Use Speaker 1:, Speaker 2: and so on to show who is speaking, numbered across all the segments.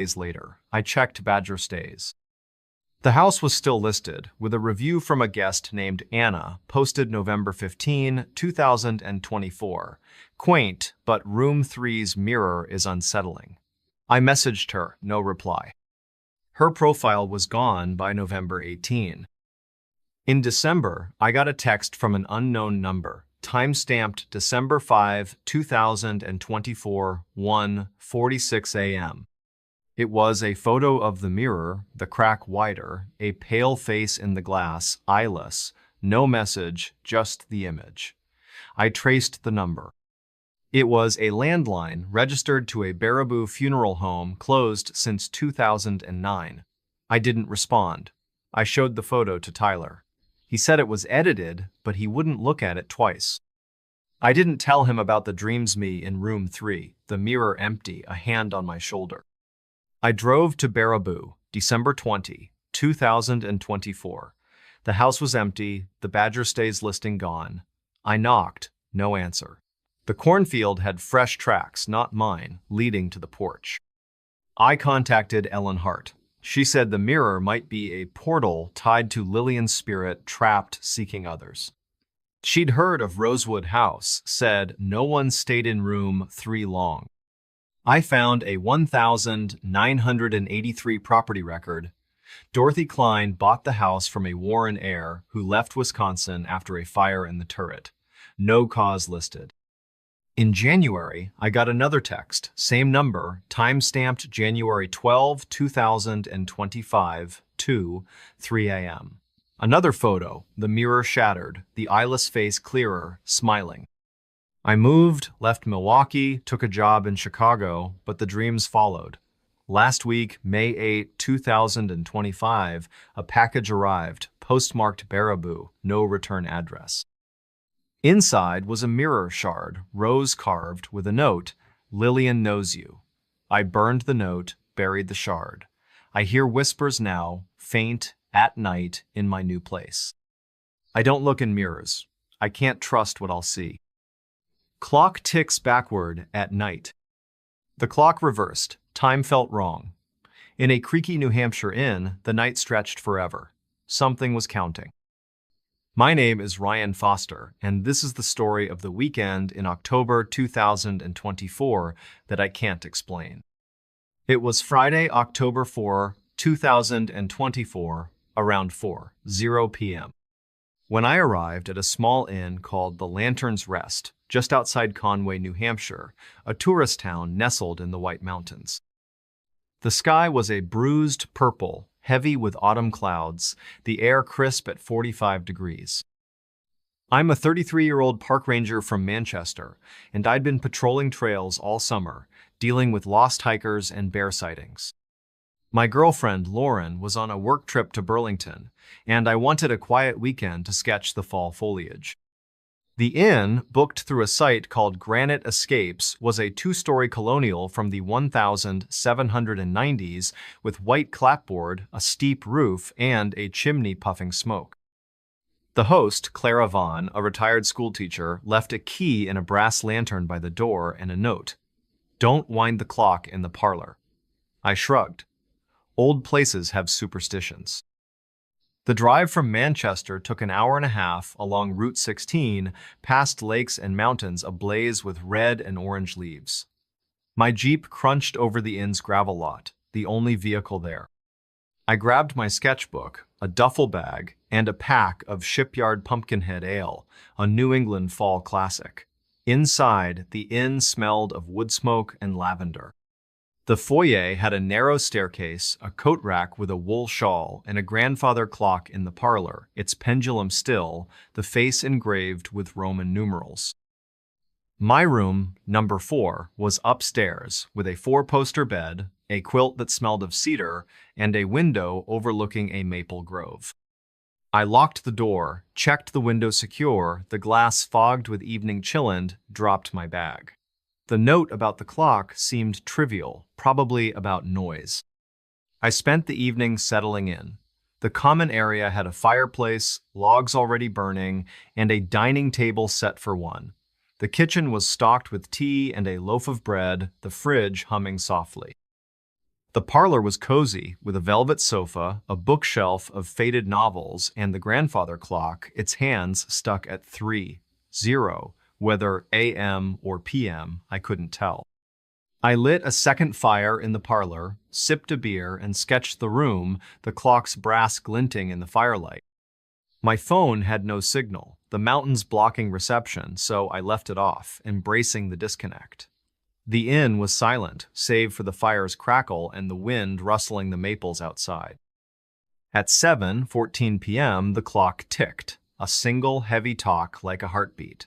Speaker 1: Days later, I checked Badger Stays. The house was still listed, with a review from a guest named Anna, posted November 15, 2024. Quaint, but room 3's mirror is unsettling. I messaged her, no reply. Her profile was gone by November 18. In December, I got a text from an unknown number, time-stamped December 5, 2024, 1:46 a.m. It was a photo of the mirror, the crack wider, a pale face in the glass, eyeless, no message, just the image. I traced the number. It was a landline registered to a Baraboo funeral home closed since 2009. I didn't respond. I showed the photo to Tyler. He said it was edited, but he wouldn't look at it twice. I didn't tell him about the dreams me in room 3, the mirror empty, a hand on my shoulder. I drove to Baraboo, December 20, 2024. The house was empty, the Badger Stays listing gone. I knocked, no answer. The cornfield had fresh tracks, not mine, leading to the porch. I contacted Ellen Hart. She said the mirror might be a portal tied to Lillian's spirit trapped seeking others. She'd heard of Rosewood House, said no one stayed in room 3 long. I found a 1983 property record. Dorothy Klein bought the house from a Warren heir who left Wisconsin after a fire in the turret. No cause listed. In January, I got another text, same number, time-stamped January 12, 2025, 2:03 a.m. Another photo, the mirror shattered, the eyeless face clearer, smiling. I moved, left Milwaukee, took a job in Chicago, but the dreams followed. Last week, May 8, 2025, a package arrived, postmarked Baraboo, no return address. Inside was a mirror shard, rose-carved, with a note, "Lillian knows you." I burned the note, buried the shard. I hear whispers now, faint, at night, in my new place. I don't look in mirrors. I can't trust what I'll see. Clock ticks backward at night. The clock reversed. Time felt wrong. In a creaky New Hampshire inn, the night stretched forever. Something was counting. My name is Ryan Foster, and this is the story of the weekend in October 2024 that I can't explain. It was Friday, October 4, 2024, around 4:00 p.m. when I arrived at a small inn called the Lantern's Rest, just outside Conway, New Hampshire, a tourist town nestled in the White Mountains. The sky was a bruised purple, heavy with autumn clouds, the air crisp at 45 degrees. I'm a 33-year-old park ranger from Manchester, and I'd been patrolling trails all summer, dealing with lost hikers and bear sightings. My girlfriend, Lauren, was on a work trip to Burlington, and I wanted a quiet weekend to sketch the fall foliage. The inn, booked through a site called Granite Escapes, was a 2-story colonial from the 1790s with white clapboard, a steep roof, and a chimney puffing smoke. The host, Clara Vaughn, a retired schoolteacher, left a key in a brass lantern by the door and a note. "Don't wind the clock in the parlor." I shrugged. Old places have superstitions. The drive from Manchester took an hour and a half along Route 16, past lakes and mountains ablaze with red and orange leaves. My Jeep crunched over the inn's gravel lot, the only vehicle there. I grabbed my sketchbook, a duffel bag, and a pack of Shipyard Pumpkinhead Ale, a New England fall classic. Inside, the inn smelled of wood smoke and lavender. The foyer had a narrow staircase, a coat rack with a wool shawl, and a grandfather clock in the parlor, its pendulum still, the face engraved with Roman numerals. My room, number 4, was upstairs, with a 4-poster bed, a quilt that smelled of cedar, and a window overlooking a maple grove. I locked the door, checked the window secure, the glass fogged with evening chillend, dropped my bag. The note about the clock seemed trivial, probably about noise. I spent the evening settling in. The common area had a fireplace, logs already burning, and a dining table set for one. The kitchen was stocked with tea and a loaf of bread, the fridge humming softly. The parlor was cozy, with a velvet sofa, a bookshelf of faded novels, and the grandfather clock, its hands stuck at 3:0, whether AM or PM, I couldn't tell. I lit a second fire in the parlor, sipped a beer, and sketched the room, the clock's brass glinting in the firelight. My phone had no signal, the mountains blocking reception, so I left it off, embracing the disconnect. The inn was silent, save for the fire's crackle and the wind rustling the maples outside. At 7:14 p.m., the clock ticked, a single heavy talk like a heartbeat.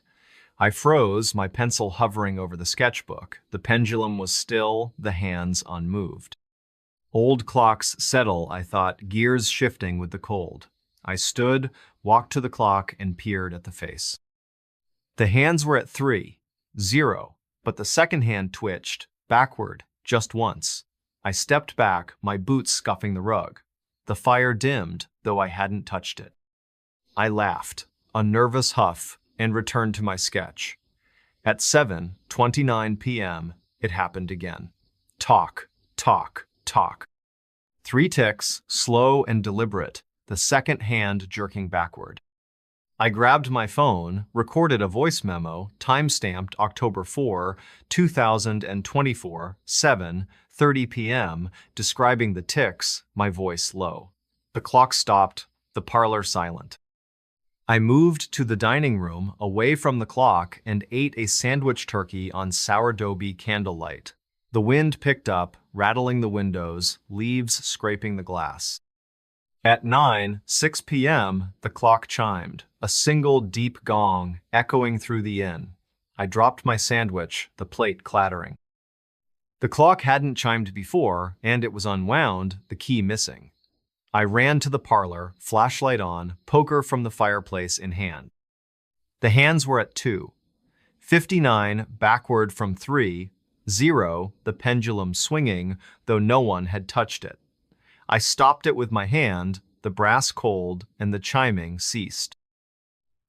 Speaker 1: I froze, my pencil hovering over the sketchbook. The pendulum was still, the hands unmoved. Old clocks settle, I thought, gears shifting with the cold. I stood, walked to the clock, and peered at the face. The hands were at 3:0, but the second hand twitched, backward, just once. I stepped back, my boots scuffing the rug. The fire dimmed, though I hadn't touched it. I laughed, a nervous huff, and returned to my sketch. At 7:29 p.m., it happened again. Talk, talk, talk. 3 ticks, slow and deliberate, the second hand jerking backward. I grabbed my phone, recorded a voice memo, time-stamped October 4, 2024, 7:30 p.m., describing the ticks, my voice low. The clock stopped, the parlor silent. I moved to the dining room, away from the clock, and ate a sandwich turkey on sourdoughby candlelight. The wind picked up, rattling the windows, leaves scraping the glass. At 9:06 p.m., the clock chimed, a single deep gong echoing through the inn. I dropped my sandwich, the plate clattering. The clock hadn't chimed before, and it was unwound, the key missing. I ran to the parlor, flashlight on, poker from the fireplace in hand. The hands were at 2:59, backward from 3:0, the pendulum swinging, though no one had touched it. I stopped it with my hand, the brass cold, and the chiming ceased.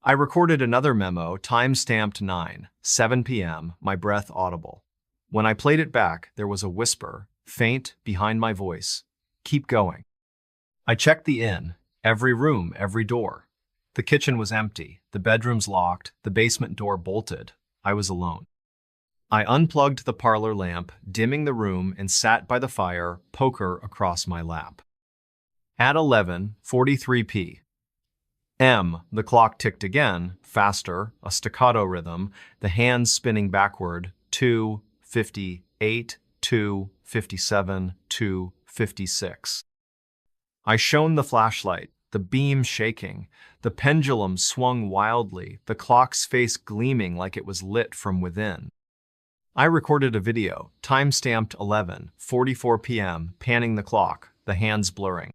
Speaker 1: I recorded another memo, time-stamped 9:07 p.m., my breath audible. When I played it back, there was a whisper, faint, behind my voice. Keep going. I checked the inn, every room, every door. The kitchen was empty, the bedrooms locked, the basement door bolted. I was alone. I unplugged the parlor lamp, dimming the room, and sat by the fire, poker across my lap. At 11:43 p.m., the clock ticked again, faster, a staccato rhythm, the hands spinning backward, 2:58, 2:57, 2:56. I shone the flashlight, the beam shaking, the pendulum swung wildly, the clock's face gleaming like it was lit from within. I recorded a video, time-stamped 11:44 p.m., panning the clock, the hands blurring.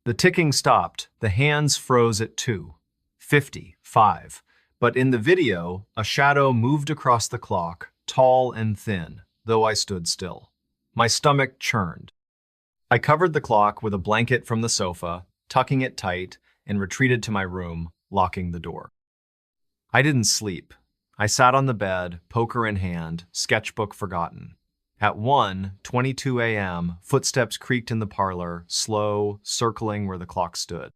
Speaker 1: The ticking stopped, the hands froze at 2:55, but in the video, a shadow moved across the clock, tall and thin, though I stood still. My stomach churned. I covered the clock with a blanket from the sofa, tucking it tight, and retreated to my room, locking the door. I didn't sleep. I sat on the bed, poker in hand, sketchbook forgotten. At 1:22 a.m., footsteps creaked in the parlor, slow, circling where the clock stood.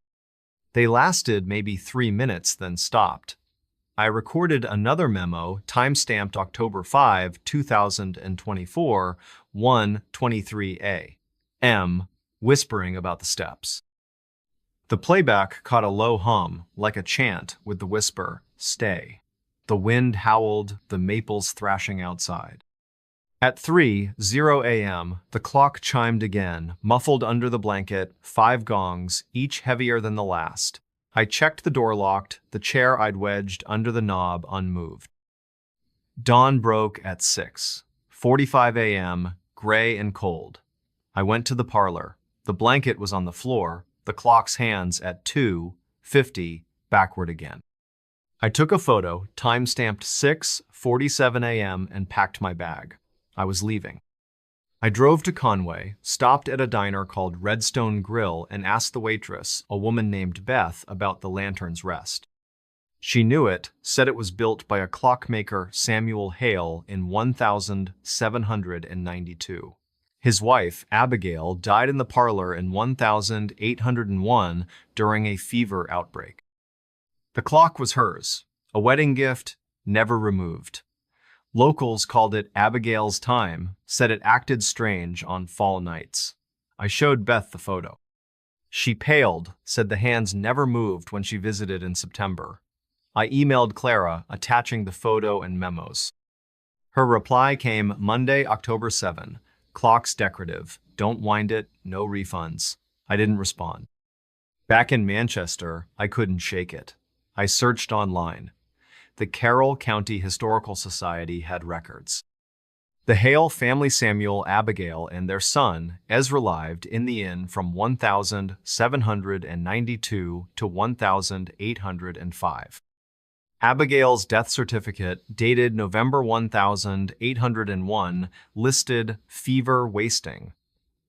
Speaker 1: They lasted maybe 3 minutes, then stopped. I recorded another memo, time-stamped October 5, 2024, 1:23 a.m., whispering about the steps. The playback caught a low hum, like a chant, with the whisper, "Stay." The wind howled, the maples thrashing outside. At 3:00 a.m., the clock chimed again, muffled under the blanket, 5 gongs, each heavier than the last. I checked the door locked, the chair I'd wedged under the knob unmoved. Dawn broke at 6:45 a.m., gray and cold. I went to the parlor. The blanket was on the floor, the clock's hands at 2:50, backward again. I took a photo, time-stamped 6:47 a.m., and packed my bag. I was leaving. I drove to Conway, stopped at a diner called Redstone Grill, and asked the waitress, a woman named Beth, about the Lantern's Rest. She knew it, said it was built by a clockmaker, Samuel Hale, in 1792. His wife, Abigail, died in the parlor in 1801 during a fever outbreak. The clock was hers, a wedding gift, never removed. Locals called it Abigail's time, said it acted strange on fall nights. I showed Beth the photo. She paled, said the hands never moved when she visited in September. I emailed Clara, attaching the photo and memos. Her reply came Monday, October 7. Clock's decorative. Don't wind it, no refunds. I didn't respond. Back in Manchester, I couldn't shake it. I searched online. The Carroll County Historical Society had records. The Hale family, Samuel, Abigail, and their son, Ezra, lived in the inn from 1792 to 1805. Abigail's death certificate, dated November 1801, listed fever wasting.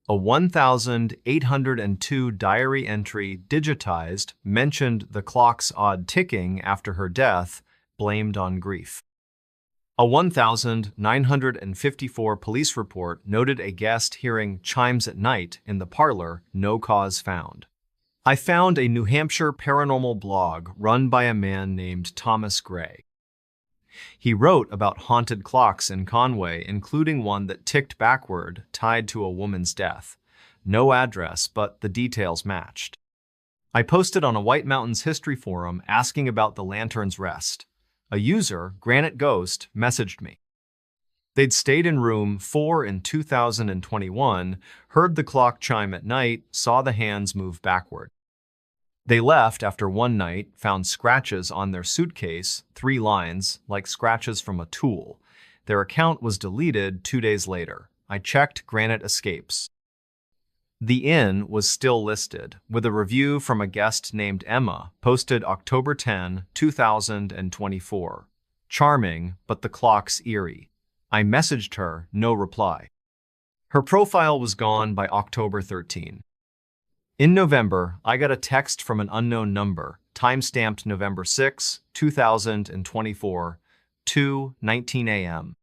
Speaker 1: A 1802 diary entry digitized mentioned the clock's odd ticking after her death, blamed on grief. A 1954 police report noted a guest hearing chimes at night in the parlor, no cause found. I found a New Hampshire paranormal blog run by a man named Thomas Gray. He wrote about haunted clocks in Conway, including one that ticked backward, tied to a woman's death. No address, but the details matched. I posted on a White Mountains history forum asking about the lantern's rest. A user, Granite Ghost, messaged me. They'd stayed in room 4 in 2021, heard the clock chime at night, saw the hands move backward. They left after one night, found scratches on their suitcase, 3 lines, like scratches from a tool. Their account was deleted 2 days later. I checked Granite Escapes. The inn was still listed, with a review from a guest named Emma, posted October 10, 2024. Charming, but the clock's eerie. I messaged her, no reply. Her profile was gone by October 13. In November, I got a text from an unknown number, timestamped November 6, 2024, 2:19 a.m.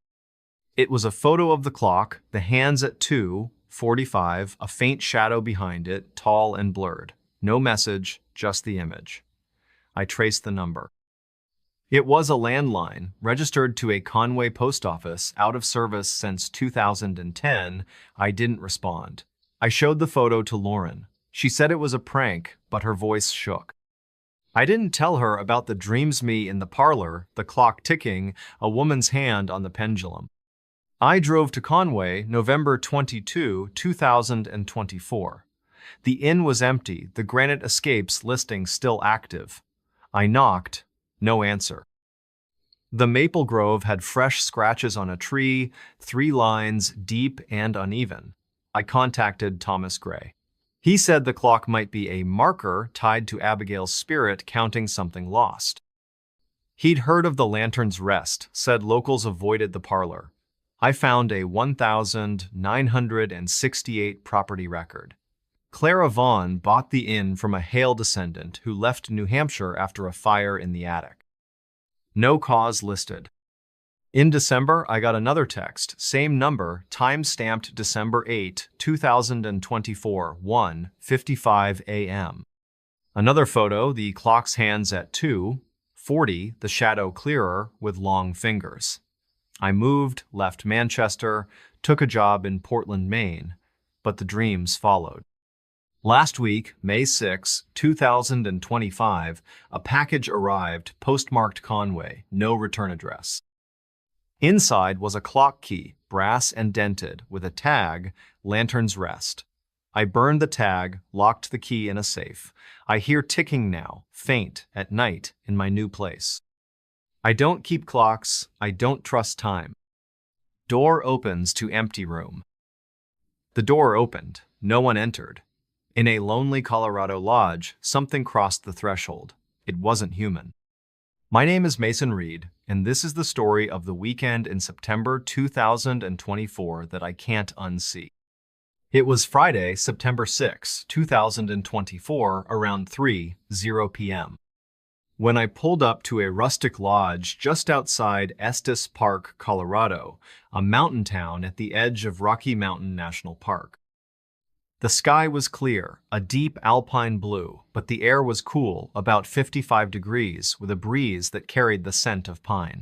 Speaker 1: It was a photo of the clock, the hands at 2:45, a faint shadow behind it, tall and blurred. No message, just the image. I traced the number. It was a landline, registered to a Conway post office, out of service since 2010. I didn't respond. I showed the photo to Lauren. She said it was a prank, but her voice shook. I didn't tell her about the dreams me in the parlor, the clock ticking, a woman's hand on the pendulum. I drove to Conway, November 22, 2024. The inn was empty, the Granite Escapes listing still active. I knocked. No answer. The maple grove had fresh scratches on a tree, 3 lines, deep and uneven. I contacted Thomas Gray. He said the clock might be a marker tied to Abigail's spirit counting something lost. He'd heard of the lantern's rest, said locals avoided the parlor. I found a 1968 property record. Clara Vaughn bought the inn from a Hale descendant who left New Hampshire after a fire in the attic. No cause listed. In December, I got another text, same number, time-stamped December 8, 2024, 1:55 a.m. Another photo, the clock's hands at 2:40, the shadow clearer with long fingers. I moved, left Manchester, took a job in Portland, Maine, but the dreams followed. Last week, May 6, 2025, a package arrived, postmarked Conway, no return address. Inside was a clock key, brass and dented, with a tag, Lantern's Rest. I burned the tag, locked the key in a safe. I hear ticking now, faint, at night, in my new place. I don't keep clocks, I don't trust time. Door opens to empty room. The door opened, no one entered. In a lonely Colorado lodge, something crossed the threshold. It wasn't human. My name is Mason Reed, and this is the story of the weekend in September 2024 that I can't unsee. It was Friday, September 6, 2024, around 3:00 p.m. When I pulled up to a rustic lodge just outside Estes Park, Colorado, a mountain town at the edge of Rocky Mountain National Park. The sky was clear, a deep alpine blue, but the air was cool, about 55 degrees, with a breeze that carried the scent of pine.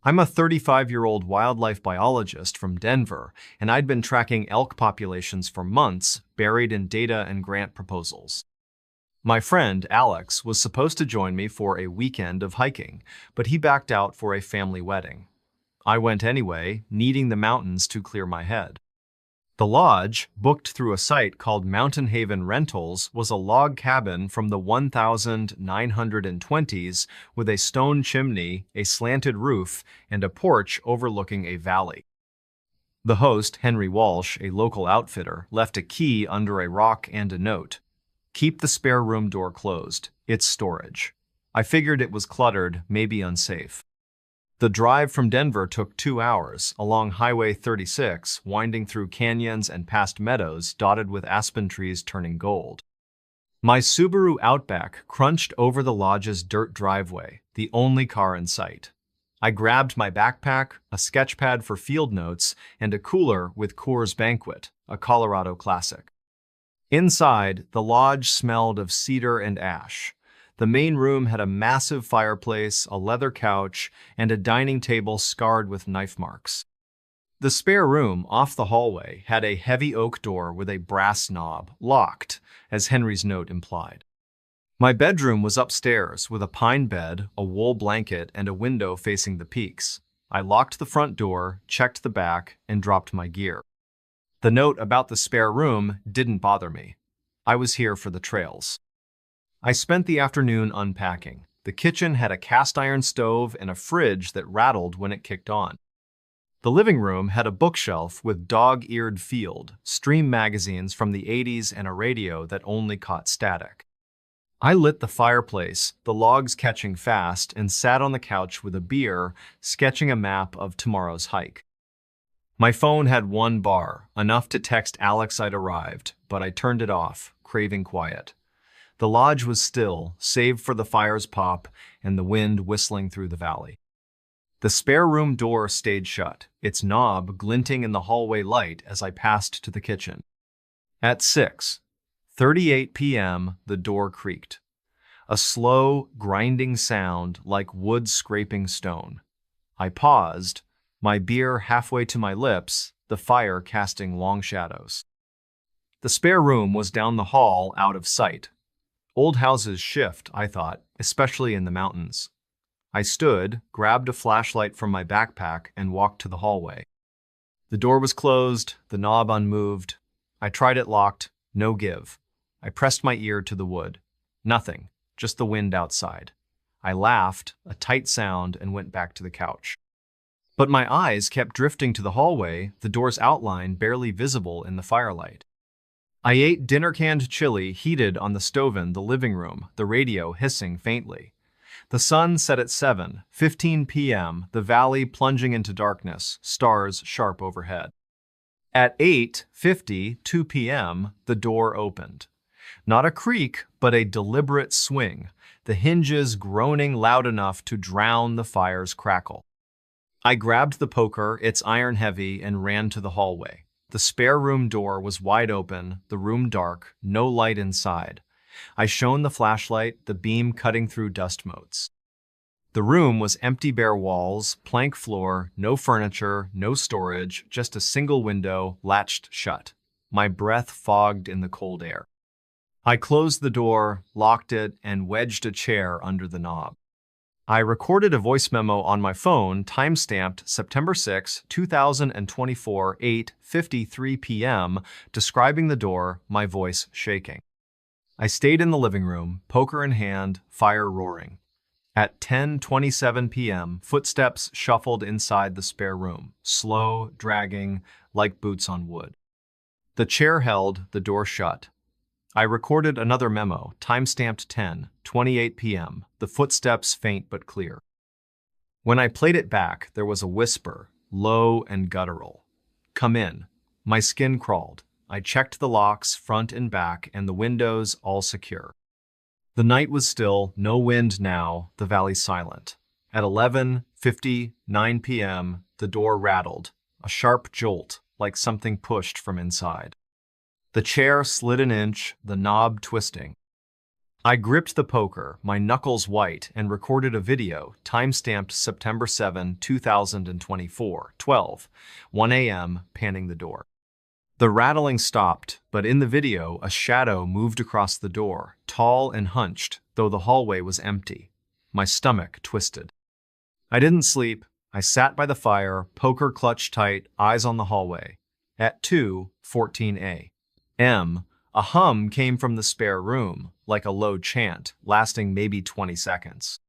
Speaker 1: I'm a 35-year-old wildlife biologist from Denver, and I'd been tracking elk populations for months, buried in data and grant proposals. My friend, Alex, was supposed to join me for a weekend of hiking, but he backed out for a family wedding. I went anyway, needing the mountains to clear my head. The lodge, booked through a site called Mountain Haven Rentals, was a log cabin from the 1920s with a stone chimney, a slanted roof, and a porch overlooking a valley. The host, Henry Walsh, a local outfitter, left a key under a rock and a note. "Keep the spare room door closed. It's storage." I figured it was cluttered, maybe unsafe. The drive from Denver took 2 hours, along Highway 36, winding through canyons and past meadows dotted with aspen trees turning gold. My Subaru Outback crunched over the lodge's dirt driveway, the only car in sight. I grabbed my backpack, a sketchpad for field notes, and a cooler with Coors Banquet, a Colorado classic. Inside, the lodge smelled of cedar and ash. The main room had a massive fireplace, a leather couch, and a dining table scarred with knife marks. The spare room, off the hallway, had a heavy oak door with a brass knob, locked, as Henry's note implied. My bedroom was upstairs, with a pine bed, a wool blanket, and a window facing the peaks. I locked the front door, checked the back, and dropped my gear. The note about the spare room didn't bother me. I was here for the trails. I spent the afternoon unpacking. The kitchen had a cast iron stove and a fridge that rattled when it kicked on. The living room had a bookshelf with dog-eared Field, Stream magazines from the 80s, and a radio that only caught static. I lit the fireplace, the logs catching fast, and sat on the couch with a beer, sketching a map of tomorrow's hike. My phone had one bar, enough to text Alex I'd arrived, but I turned it off, craving quiet. The lodge was still, save for the fire's pop and the wind whistling through the valley. The spare room door stayed shut, its knob glinting in the hallway light as I passed to the kitchen. At 6:38 p.m., the door creaked. A slow, grinding sound like wood scraping stone. I paused, my beer halfway to my lips, the fire casting long shadows. The spare room was down the hall, out of sight. Old houses shift, I thought, especially in the mountains. I stood, grabbed a flashlight from my backpack, and walked to the hallway. The door was closed, the knob unmoved. I tried it locked, no give. I pressed my ear to the wood. Nothing, just the wind outside. I laughed, a tight sound, and went back to the couch. But my eyes kept drifting to the hallway, the door's outline barely visible in the firelight. I ate dinner-canned chili heated on the stove in the living room, the radio hissing faintly. The sun set at 7:15 p.m., the valley plunging into darkness, stars sharp overhead. At 8:52 p.m., the door opened. Not a creak, but a deliberate swing, the hinges groaning loud enough to drown the fire's crackle. I grabbed the poker, its iron heavy, and ran to the hallway. The spare room door was wide open, the room dark, no light inside. I shone the flashlight, the beam cutting through dust motes. The room was empty, bare walls, plank floor, no furniture, no storage, just a single window, latched shut. My breath fogged in the cold air. I closed the door, locked it, and wedged a chair under the knob. I recorded a voice memo on my phone, time-stamped September 6, 2024, 8:53 p.m., describing the door, my voice shaking. I stayed in the living room, poker in hand, fire roaring. At 10:27 p.m., footsteps shuffled inside the spare room, slow, dragging, like boots on wood. The chair held, the door shut. I recorded another memo, time-stamped 10:28 p.m., the footsteps faint but clear. When I played it back, there was a whisper, low and guttural. "Come in." My skin crawled. I checked the locks, front and back, and the windows all secure. The night was still, no wind now, the valley silent. At 11:59 p.m., the door rattled, a sharp jolt, like something pushed from inside. The chair slid an inch, the knob twisting. I gripped the poker, my knuckles white, and recorded a video, time-stamped September 7, 2024, 1 a.m., panning the door. The rattling stopped, but in the video, a shadow moved across the door, tall and hunched, though the hallway was empty. My stomach twisted. I didn't sleep. I sat by the fire, poker clutched tight, eyes on the hallway. At 2:14 a.m., a hum came from the spare room, like a low chant, lasting maybe 20 seconds.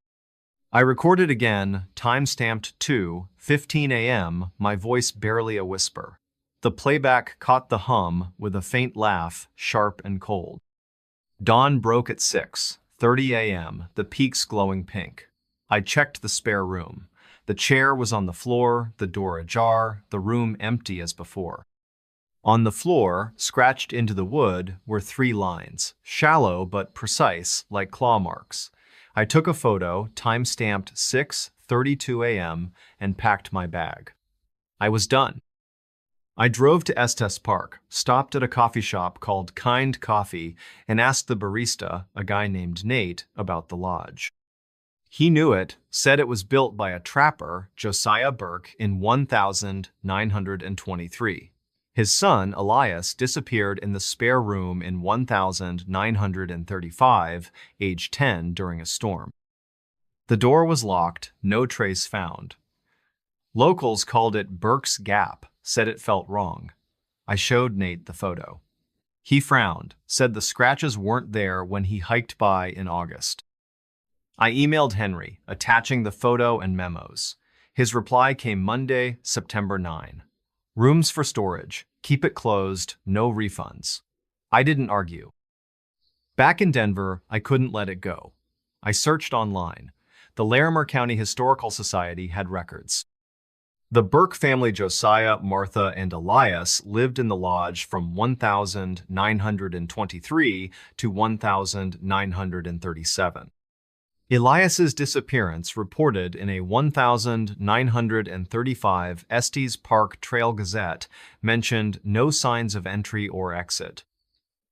Speaker 1: I recorded again, time-stamped 2:15 a.m., my voice barely a whisper. The playback caught the hum with a faint laugh, sharp and cold. Dawn broke at 6:30 a.m., the peaks glowing pink. I checked the spare room. The chair was on the floor, the door ajar, the room empty as before. On the floor, scratched into the wood, were 3 lines, shallow but precise, like claw marks. I took a photo, time-stamped 6:32 a.m., and packed my bag. I was done. I drove to Estes Park, stopped at a coffee shop called Kind Coffee, and asked the barista, a guy named Nate, about the lodge. He knew it, said it was built by a trapper, Josiah Burke, in 1923. His son, Elias, disappeared in the spare room in 1935, age 10, during a storm. The door was locked, no trace found. Locals called it Burke's Gap, said it felt wrong. I showed Nate the photo. He frowned, said the scratches weren't there when he hiked by in August. I emailed Henry, attaching the photo and memos. His reply came Monday, September 9. Rooms for storage. Keep it closed. No refunds. I didn't argue. Back in Denver, I couldn't let it go. I searched online. The Larimer County Historical Society had records. The Burke family, Josiah, Martha, and Elias, lived in the lodge from 1923 to 1937. Elias's disappearance, reported in a 1935 Estes Park Trail Gazette, mentioned no signs of entry or exit.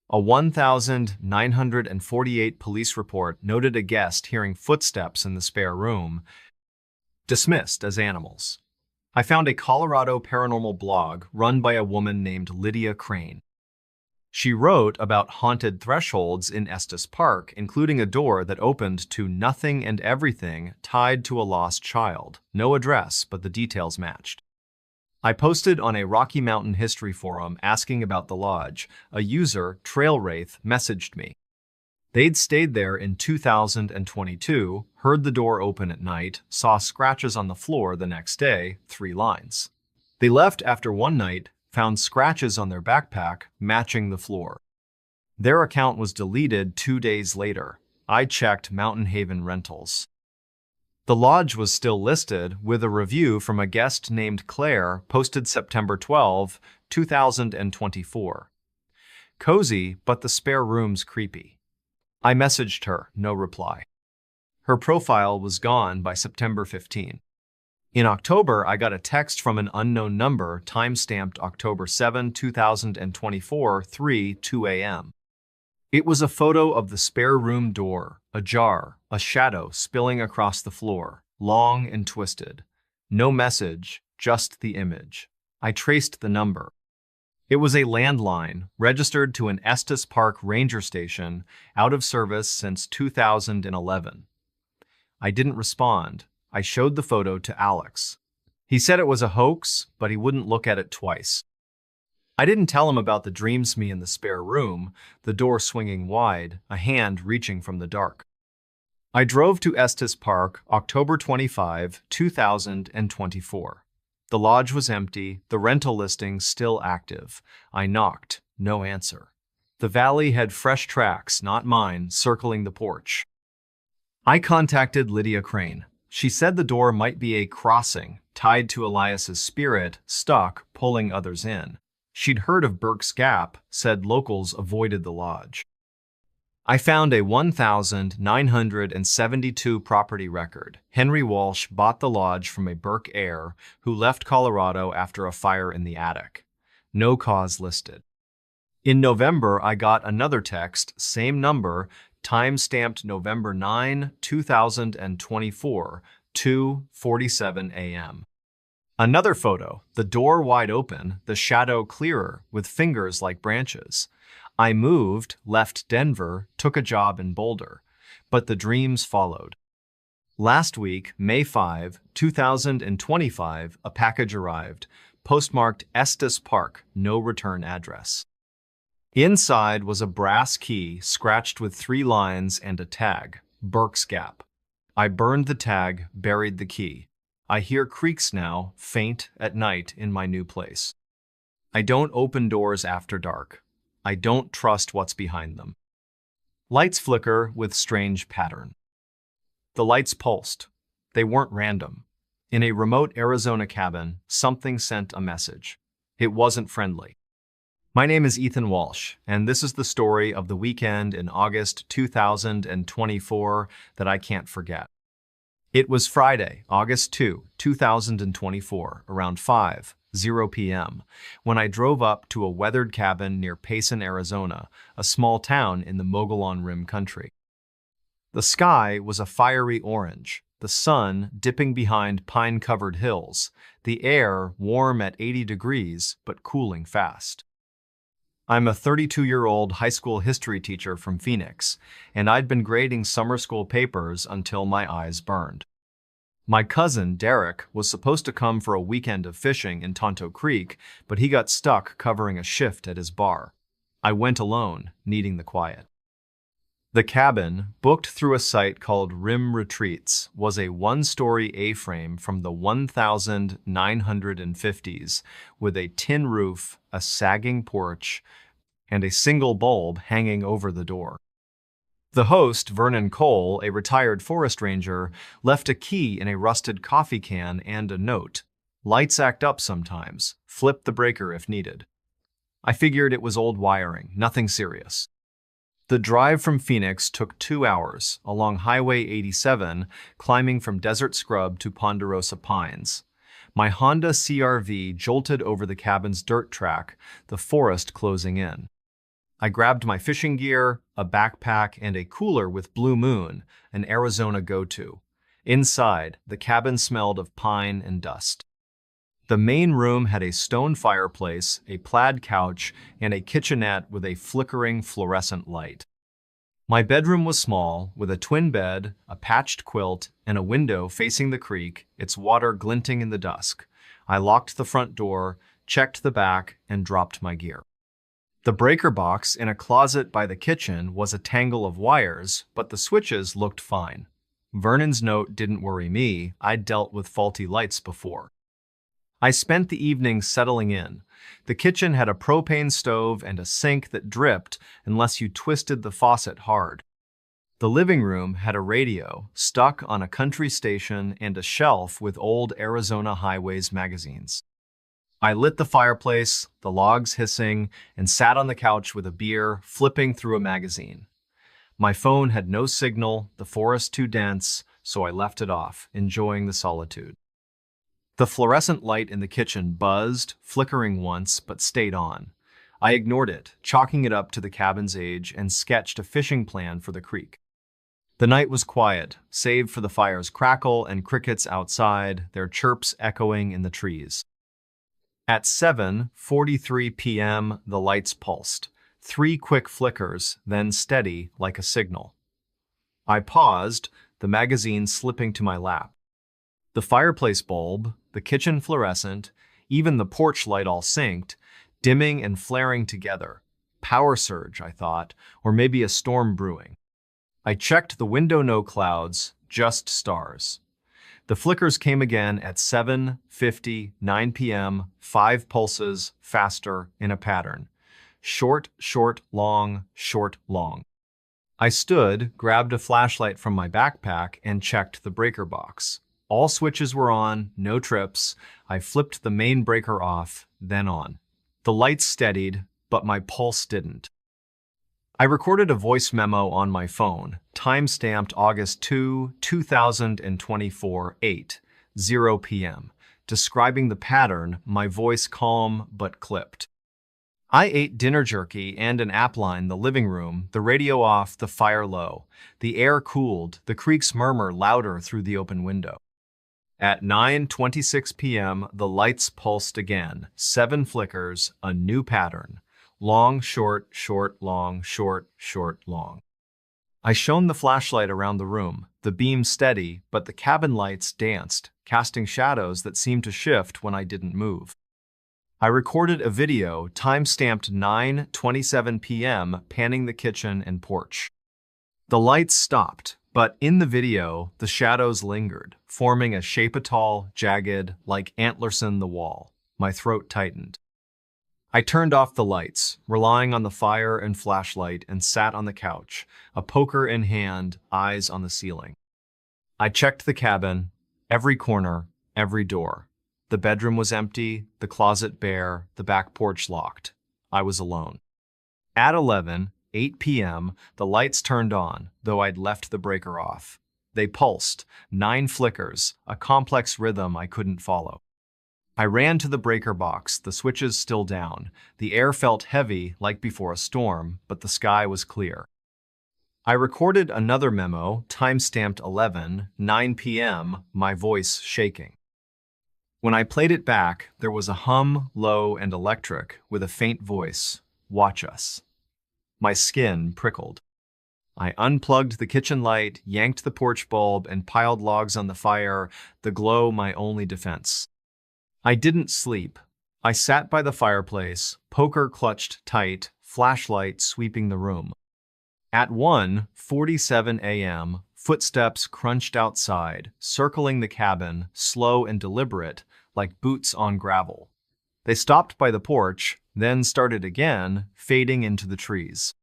Speaker 1: A 1948 police report noted a guest hearing footsteps in the spare room, dismissed as animals. I found a Colorado paranormal blog run by a woman named Lydia Crane. She wrote about haunted thresholds in Estes Park, including a door that opened to nothing and everything tied to a lost child. No address, but the details matched. I posted on a Rocky Mountain history forum asking about the lodge. A user, Trail Wraith, messaged me. They'd stayed there in 2022, heard the door open at night, saw scratches on the floor the next day, 3 lines. They left after one night, found scratches on their backpack matching the floor. Their account was deleted 2 days later. I checked Mountain Haven Rentals. The lodge was still listed, with a review from a guest named Claire posted September 12, 2024. Cozy, but the spare room's creepy. I messaged her, no reply. Her profile was gone by September 15. In October, I got a text from an unknown number, time-stamped October 7, 2024, 3:02 a.m. It was a photo of the spare room door, ajar, a shadow spilling across the floor, long and twisted. No message, just the image. I traced the number. It was a landline, registered to an Estes Park ranger station, out of service since 2011. I didn't respond. I showed the photo to Alex. He said it was a hoax, but he wouldn't look at it twice. I didn't tell him about the dreams me in the spare room, the door swinging wide, a hand reaching from the dark. I drove to Estes Park, October 25, 2024. The lodge was empty, the rental listing still active. I knocked, no answer. The valley had fresh tracks, not mine, circling the porch. I contacted Lydia Crane. She said the door might be a crossing, tied to Elias's spirit, stuck, pulling others in. She'd heard of Burke's Gap, said locals avoided the lodge. I found a 1,972 property record. Henry Walsh bought the lodge from a Burke heir who left Colorado after a fire in the attic. No cause listed. In November, I got another text, same number, time-stamped November 9, 2024, 2:47 a.m. Another photo, the door wide open, the shadow clearer, with fingers like branches. I moved, left Denver, took a job in Boulder, but the dreams followed. Last week, May 5, 2025, a package arrived, postmarked Estes Park, no return address. Inside was a brass key scratched with 3 lines and a tag, Burke's Gap. I burned the tag, buried the key. I hear creaks now, faint, at night in my new place. I don't open doors after dark. I don't trust what's behind them. Lights flicker with strange pattern. The lights pulsed. They weren't random. In a remote Arizona cabin, something sent a message. It wasn't friendly. My name is Ethan Walsh, and this is the story of the weekend in August 2024 that I can't forget. It was Friday, August 2, 2024, around 5:00 p.m., when I drove up to a weathered cabin near Payson, Arizona, a small town in the Mogollon Rim country. The sky was a fiery orange, the sun dipping behind pine-covered hills, the air warm at 80 degrees but cooling fast. I'm a 32-year-old high school history teacher from Phoenix, and I'd been grading summer school papers until my eyes burned. My cousin, Derek, was supposed to come for a weekend of fishing in Tonto Creek, but he got stuck covering a shift at his bar. I went alone, needing the quiet. The cabin, booked through a site called Rim Retreats, was a 1-story A-frame from the 1950s with a tin roof, a sagging porch, and a single bulb hanging over the door. The host, Vernon Cole, a retired forest ranger, left a key in a rusted coffee can and a note. Lights act up sometimes. Flip the breaker if needed. I figured it was old wiring, nothing serious. The drive from Phoenix took 2 hours, along Highway 87, climbing from Desert Scrub to Ponderosa Pines. My Honda CR-V jolted over the cabin's dirt track, the forest closing in. I grabbed my fishing gear, a backpack, and a cooler with Blue Moon, an Arizona go-to. Inside, the cabin smelled of pine and dust. The main room had a stone fireplace, a plaid couch, and a kitchenette with a flickering fluorescent light. My bedroom was small, with a twin bed, a patched quilt, and a window facing the creek, its water glinting in the dusk. I locked the front door, checked the back, and dropped my gear. The breaker box in a closet by the kitchen was a tangle of wires, but the switches looked fine. Vernon's note didn't worry me. I'd dealt with faulty lights before. I spent the evening settling in. The kitchen had a propane stove and a sink that dripped unless you twisted the faucet hard. The living room had a radio stuck on a country station and a shelf with old Arizona Highways magazines. I lit the fireplace, the logs hissing, and sat on the couch with a beer, flipping through a magazine. My phone had no signal, the forest too dense, so I left it off, enjoying the solitude. The fluorescent light in the kitchen buzzed, flickering once, but stayed on. I ignored it, chalking it up to the cabin's age, and sketched a fishing plan for the creek. The night was quiet, save for the fire's crackle and crickets outside, their chirps echoing in the trees. At 7:43 p.m., the lights pulsed. 3 quick flickers, then steady like a signal. I paused, the magazine slipping to my lap. The fireplace bulb, the kitchen fluorescent, even the porch light all synced, dimming and flaring together. Power surge, I thought, or maybe a storm brewing. I checked the window, no clouds, just stars. The flickers came again at 7:59 p.m., 5 pulses, faster, in a pattern. Short, short, long, short, long. I stood, grabbed a flashlight from my backpack, and checked the breaker box. All switches were on, no trips. I flipped the main breaker off, then on. The lights steadied, but my pulse didn't. I recorded a voice memo on my phone, time-stamped August 2024, 8:0 p.m., describing the pattern, my voice calm but clipped. I ate dinner jerky and an appline in the living room, the radio off, the fire low. The air cooled, the creaks murmur louder through the open window. At 9:26 p.m., the lights pulsed again. 7 flickers, a new pattern. Long, short, short, long, short, short, long. I shone the flashlight around the room, the beam steady, but the cabin lights danced, casting shadows that seemed to shift when I didn't move. I recorded a video, time-stamped 9:27 p.m., panning the kitchen and porch. The lights stopped, but in the video, the shadows lingered, forming a shape tall, jagged, like antlers in the wall. My throat tightened. I turned off the lights, relying on the fire and flashlight, and sat on the couch, a poker in hand, eyes on the ceiling. I checked the cabin, every corner, every door. The bedroom was empty, the closet bare, the back porch locked. I was alone. At 8 p.m., the lights turned on, though I'd left the breaker off. They pulsed, 9 flickers, a complex rhythm I couldn't follow. I ran to the breaker box, the switches still down. The air felt heavy, like before a storm, but the sky was clear. I recorded another memo, time-stamped 9 p.m., my voice shaking. When I played it back, there was a hum, low and electric, with a faint voice, "Watch us." My skin prickled. I unplugged the kitchen light, yanked the porch bulb, and piled logs on the fire, the glow my only defense. I didn't sleep. I sat by the fireplace, poker clutched tight, flashlight sweeping the room. At 1:47 a.m., footsteps crunched outside, circling the cabin, slow and deliberate, like boots on gravel. They stopped by the porch, then started again, fading into the trees.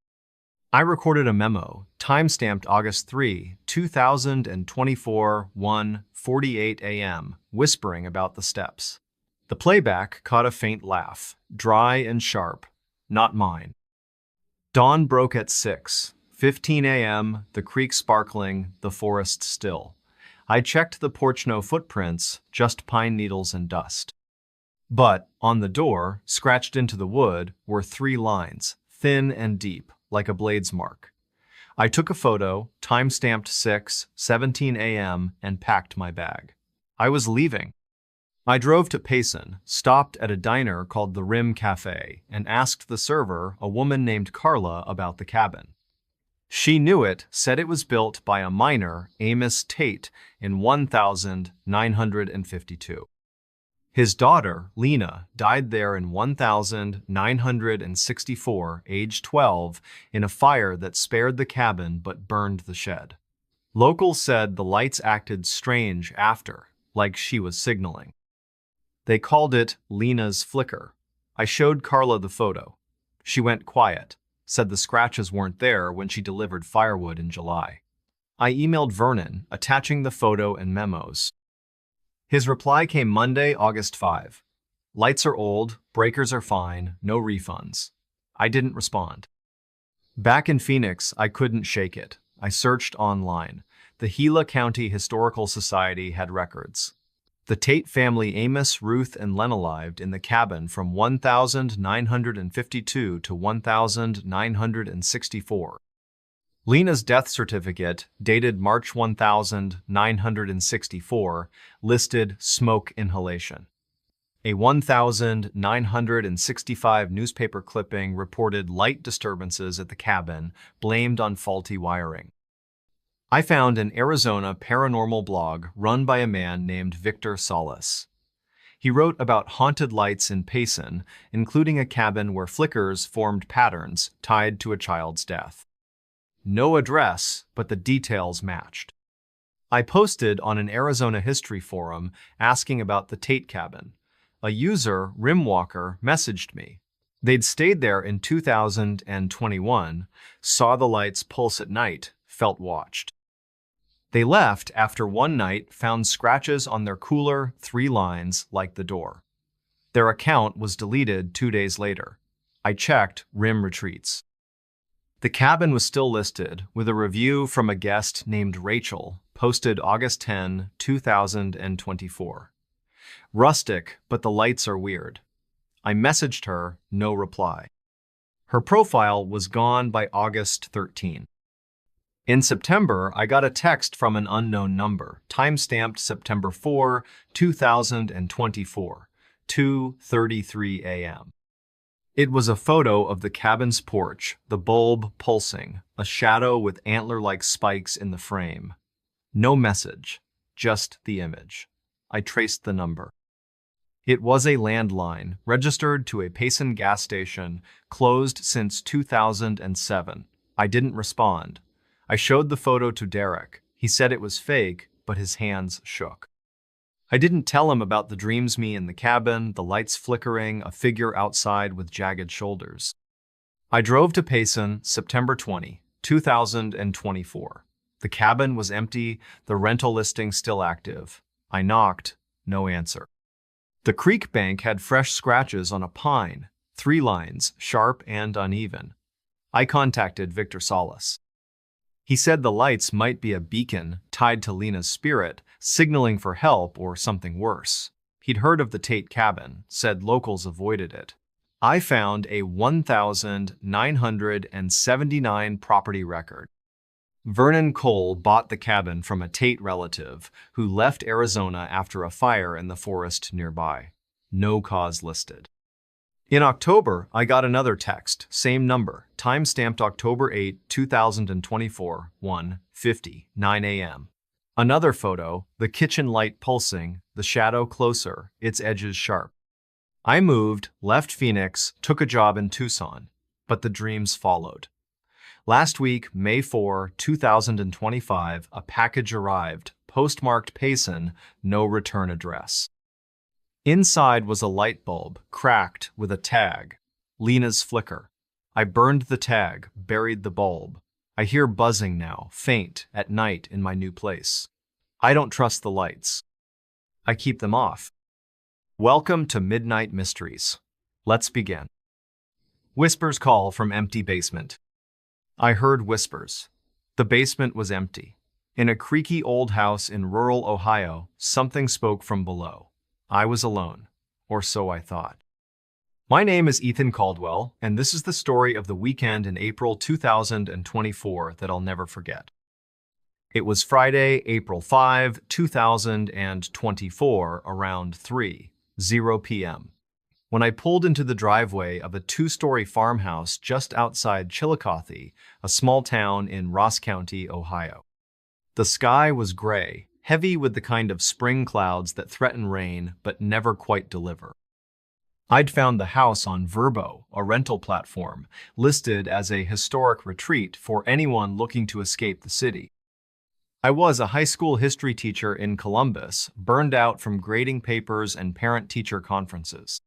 Speaker 1: I recorded a memo, time-stamped August 2024, 1:48 a.m., whispering about the steps. The playback caught a faint laugh, dry and sharp, not mine. Dawn broke at 6:15 a.m., the creek sparkling, the forest still. I checked the porch, no footprints, just pine needles and dust. But on the door, scratched into the wood, were 3 lines, thin and deep, like a blade's mark. I took a photo, time-stamped 6:17 a.m., and packed my bag. I was leaving. I drove to Payson, stopped at a diner called the Rim Cafe, and asked the server, a woman named Carla, about the cabin. She knew it, said it was built by a miner, Amos Tate, in 1952. His daughter, Lena, died there in 1964, age 12, in a fire that spared the cabin but burned the shed. Locals said the lights acted strange after, like she was signaling. They called it Lena's flicker. I showed Carla the photo. She went quiet, said the scratches weren't there when she delivered firewood in July. I emailed Vernon, attaching the photo and memos. His reply came Monday, August 5. Lights are old, breakers are fine, no refunds. I didn't respond. Back in Phoenix, I couldn't shake it. I searched online. The Gila County Historical Society had records. The Tate family, Amos, Ruth, and Lena, lived in the cabin from 1952 to 1964. Lena's death certificate, dated March 1964, listed smoke inhalation. A 1965 newspaper clipping reported light disturbances at the cabin, blamed on faulty wiring. I found an Arizona paranormal blog run by a man named Victor Salas. He wrote about haunted lights in Payson, including a cabin where flickers formed patterns tied to a child's death. No address, but the details matched. I posted on an Arizona history forum asking about the Tate cabin. A user, Rimwalker, messaged me. They'd stayed there in 2021, saw the lights pulse at night, felt watched. They left after one night, found scratches on their cooler, 3 lines like the door. Their account was deleted 2 days later. I checked Rim Retreats. The cabin was still listed, with a review from a guest named Rachel, posted August 10, 2024. Rustic, but the lights are weird. I messaged her, no reply. Her profile was gone by August 13. In September, I got a text from an unknown number, timestamped September 4, 2024, 2:33 a.m. It was a photo of the cabin's porch, the bulb pulsing, a shadow with antler-like spikes in the frame. No message, just the image. I traced the number. It was a landline, registered to a Payson gas station, closed since 2007. I didn't respond. I showed the photo to Derek. He said it was fake, but his hands shook. I didn't tell him about the dreams me in the cabin, the lights flickering, a figure outside with jagged shoulders. I drove to Payson, September 20, 2024. The cabin was empty, the rental listing still active. I knocked, no answer. The creek bank had fresh scratches on a pine, 3 lines, sharp and uneven. I contacted Victor Salas. He said the lights might be a beacon tied to Lena's spirit, signaling for help or something worse. He'd heard of the Tate cabin, said locals avoided it. I found a 1,979 property record. Vernon Cole bought the cabin from a Tate relative who left Arizona after a fire in the forest nearby. No cause listed. In October, I got another text, same number, time-stamped October 8, 2024, 1:59 a.m. Another photo, the kitchen light pulsing, the shadow closer, its edges sharp. I moved, left Phoenix, took a job in Tucson, but the dreams followed. Last week, May 4, 2025, a package arrived, postmarked Payson, no return address. Inside was a light bulb, cracked, with a tag. Lena's flicker. I burned the tag, buried the bulb. I hear buzzing now, faint, at night in my new place. I don't trust the lights. I keep them off. Welcome to Midnight Mysteries. Let's begin. Whispers call from empty basement. I heard whispers. The basement was empty. In a creaky old house in rural Ohio, something spoke from below. I was alone, or so I thought. My name is Ethan Caldwell, and this is the story of the weekend in April 2024 that I'll never forget. It was Friday, April 5, 2024, around 3:00 p.m. when I pulled into the driveway of a 2-story farmhouse just outside Chillicothe, a small town in Ross County, Ohio. The sky was gray, heavy with the kind of spring clouds that threaten rain but never quite deliver. I'd found the house on Vrbo, a rental platform, listed as a historic retreat for anyone looking to escape the city. I was a high school history teacher in Columbus, burned out from grading papers and parent-teacher conferences.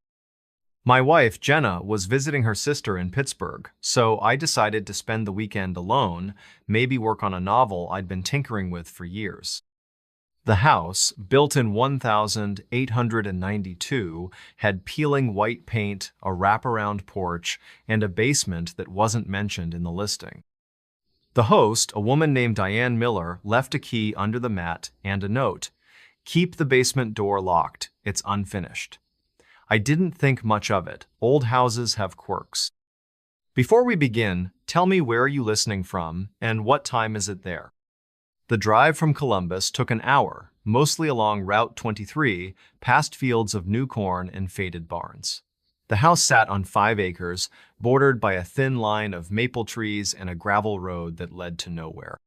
Speaker 1: My wife, Jenna, was visiting her sister in Pittsburgh, so I decided to spend the weekend alone, maybe work on a novel I'd been tinkering with for years. The house, built in 1892, had peeling white paint, a wraparound porch, and a basement that wasn't mentioned in the listing. The host, a woman named Diane Miller, left a key under the mat and a note. "Keep the basement door locked. It's unfinished." I didn't think much of it. Old houses have quirks. Before we begin, tell me where are you listening from and what time is it there? The drive from Columbus took an hour, mostly along Route 23, past fields of new corn and faded barns. The house sat on 5 acres, bordered by a thin line of maple trees and a gravel road that led to nowhere.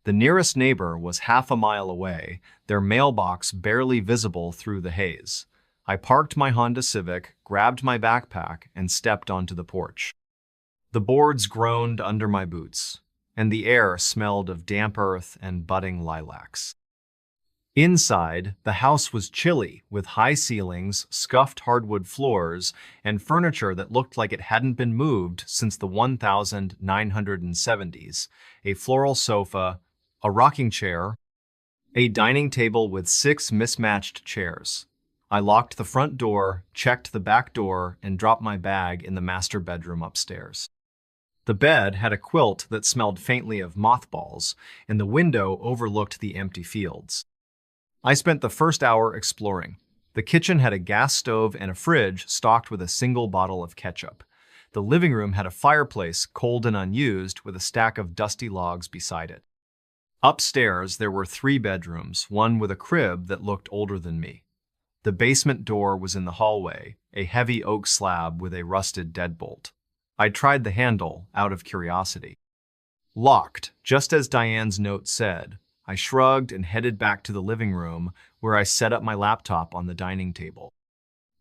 Speaker 1: The nearest neighbor was half a mile away, their mailbox barely visible through the haze. I parked my Honda Civic, grabbed my backpack, and stepped onto the porch. The boards groaned under my boots, and the air smelled of damp earth and budding lilacs. Inside, the house was chilly, with high ceilings, scuffed hardwood floors, and furniture that looked like it hadn't been moved since the 1970s. A floral sofa, a rocking chair, a dining table with 6 mismatched chairs. I locked the front door, checked the back door, and dropped my bag in the master bedroom upstairs. The bed had a quilt that smelled faintly of mothballs, and the window overlooked the empty fields. I spent the first hour exploring. The kitchen had a gas stove and a fridge stocked with a single bottle of ketchup. The living room had a fireplace, cold and unused, with a stack of dusty logs beside it. Upstairs, there were 3 bedrooms, one with a crib that looked older than me. The basement door was in the hallway, a heavy oak slab with a rusted deadbolt. I tried the handle, out of curiosity. Locked, just as Diane's note said. I shrugged and headed back to the living room, where I set up my laptop on the dining table.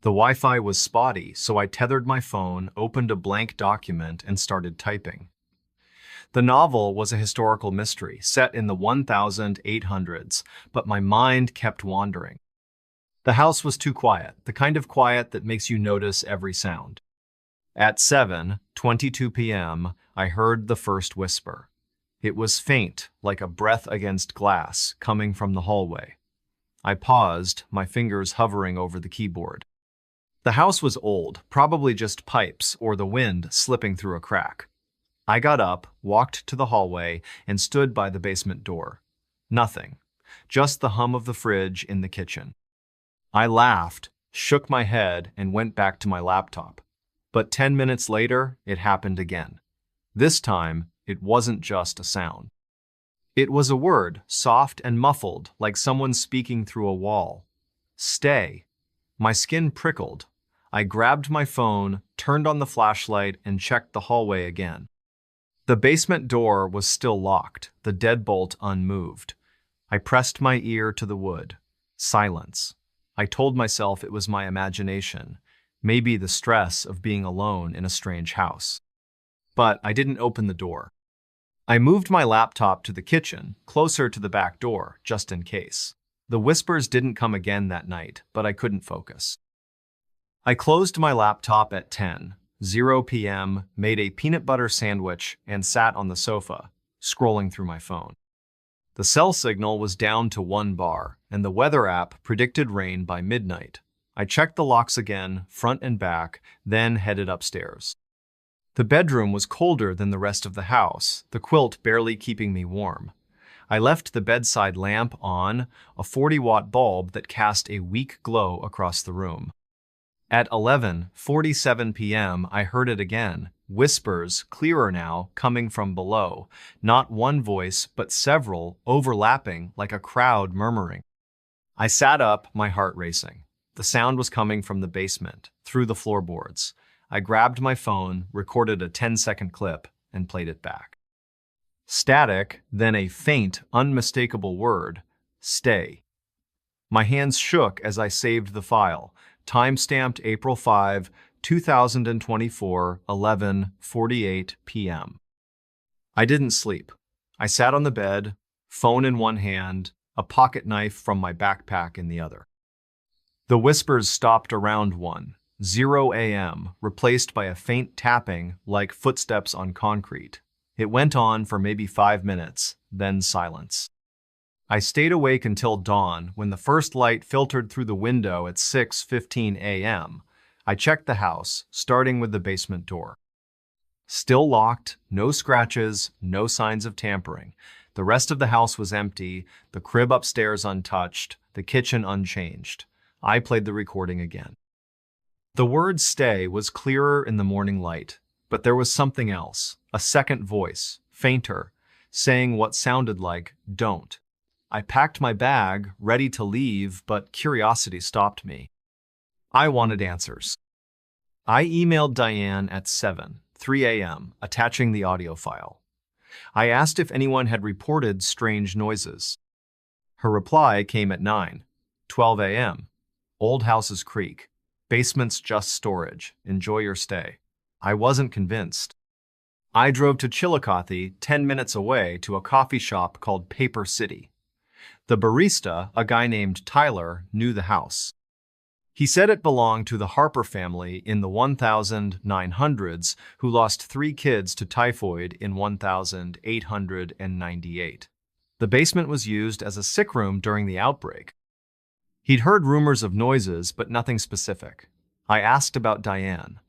Speaker 1: The Wi-Fi was spotty, so I tethered my phone, opened a blank document, and started typing. The novel was a historical mystery, set in the 1800s, but my mind kept wandering. The house was too quiet, the kind of quiet that makes you notice every sound. At 7:22 p.m., I heard the first whisper. It was faint, like a breath against glass, coming from the hallway. I paused, my fingers hovering over the keyboard. The house was old, probably just pipes or the wind slipping through a crack. I got up, walked to the hallway, and stood by the basement door. Nothing, just the hum of the fridge in the kitchen. I laughed, shook my head, and went back to my laptop. But 10 minutes later, it happened again. This time, it wasn't just a sound. It was a word, soft and muffled, like someone speaking through a wall. Stay. My skin prickled. I grabbed my phone, turned on the flashlight, and checked the hallway again. The basement door was still locked, the deadbolt unmoved. I pressed my ear to the wood. Silence. I told myself it was my imagination, maybe the stress of being alone in a strange house. But I didn't open the door. I moved my laptop to the kitchen, closer to the back door, just in case. The whispers didn't come again that night, but I couldn't focus. I closed my laptop at 10:00 p.m., made a peanut butter sandwich, and sat on the sofa, scrolling through my phone. The cell signal was down to 1 bar, and the weather app predicted rain by midnight. I checked the locks again, front and back, then headed upstairs. The bedroom was colder than the rest of the house, the quilt barely keeping me warm. I left the bedside lamp on, a 40-watt bulb that cast a weak glow across the room. At 11:47 p.m., I heard it again, whispers, clearer now, coming from below, not one voice, but several, overlapping like a crowd murmuring. I sat up, my heart racing. The sound was coming from the basement, through the floorboards. I grabbed my phone, recorded a 10-second clip, and played it back. Static, then a faint, unmistakable word, stay. My hands shook as I saved the file, time-stamped April 5, 2024, 11:48 p.m. I didn't sleep. I sat on the bed, phone in one hand, a pocket knife from my backpack in the other. The whispers stopped around 1:00 a.m., replaced by a faint tapping like footsteps on concrete. It went on for maybe 5 minutes, then silence. I stayed awake until dawn when the first light filtered through the window at 6:15 a.m. I checked the house, starting with the basement door. Still locked, no scratches, no signs of tampering. The rest of the house was empty, the crib upstairs untouched, the kitchen unchanged. I played the recording again. The word stay was clearer in the morning light, but there was something else, a second voice, fainter, saying what sounded like, don't. I packed my bag, ready to leave, but curiosity stopped me. I wanted answers. I emailed Diane at 7:03 a.m., attaching the audio file. I asked if anyone had reported strange noises. Her reply came at 9:12 a.m. Old houses creak. Basement's just storage. Enjoy your stay. I wasn't convinced. I drove to Chillicothe, 10 minutes away, to a coffee shop called Paper City. The barista, a guy named Tyler, knew the house. He said it belonged to the Harper family in the 1900s who lost 3 kids to typhoid in 1898. The basement was used as a sick room during the outbreak. He'd heard rumors of noises, but nothing specific. I asked about Diane.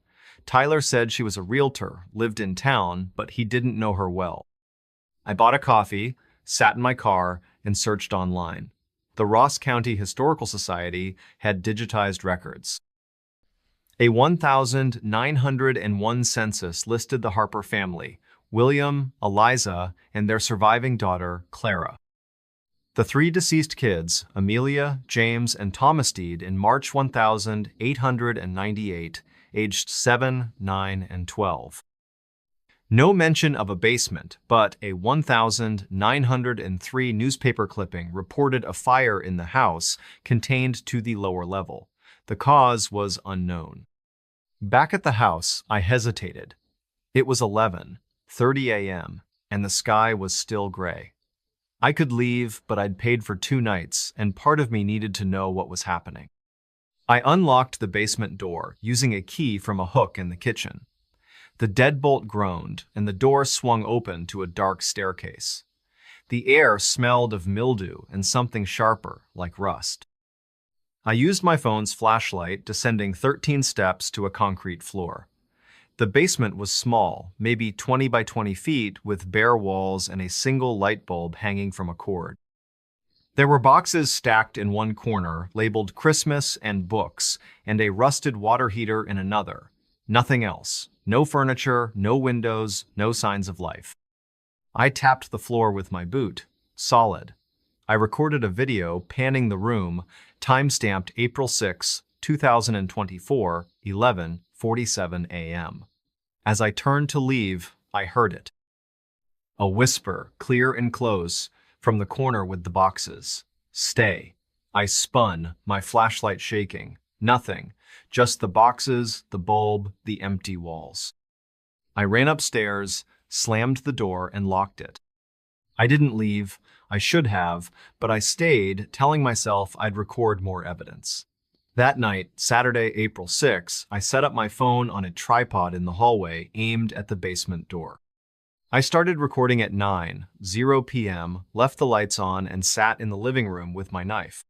Speaker 1: Tyler said she was a realtor, lived in town, but he didn't know her well. I bought a coffee, sat in my car, and searched online. The Ross County Historical Society had digitized records. A 1,901 census listed the Harper family, William, Eliza, and their surviving daughter, Clara. The three deceased kids, Amelia, James, and Thomas died in March 1898, aged 7, 9, and 12. No mention of a basement, but a 1,903 newspaper clipping reported a fire in the house contained to the lower level. The cause was unknown. Back at the house, I hesitated. It was 11:30 a.m., and the sky was still gray. I could leave, but I'd paid for 2 nights, and part of me needed to know what was happening. I unlocked the basement door, using a key from a hook in the kitchen. The deadbolt groaned, and the door swung open to a dark staircase. The air smelled of mildew and something sharper, like rust. I used my phone's flashlight, descending 13 steps to a concrete floor. The basement was small, maybe 20 by 20 feet, with bare walls and a single light bulb hanging from a cord. There were boxes stacked in one corner, labeled Christmas and books, and a rusted water heater in another. Nothing else. No furniture, no windows, no signs of life. I tapped the floor with my boot. Solid. I recorded a video panning the room, time-stamped April 6, 2024, 11:47 a.m. As I turned to leave, I heard it. A whisper, clear and close, from the corner with the boxes. Stay. I spun, my flashlight shaking. Nothing. Just the boxes, the bulb, the empty walls. I ran upstairs, slammed the door, and locked it. I didn't leave. I should have, but I stayed, telling myself I'd record more evidence. That night, Saturday, April 6, I set up my phone on a tripod in the hallway aimed at the basement door. I started recording at 9:00 p.m., left the lights on, and sat in the living room with my knife.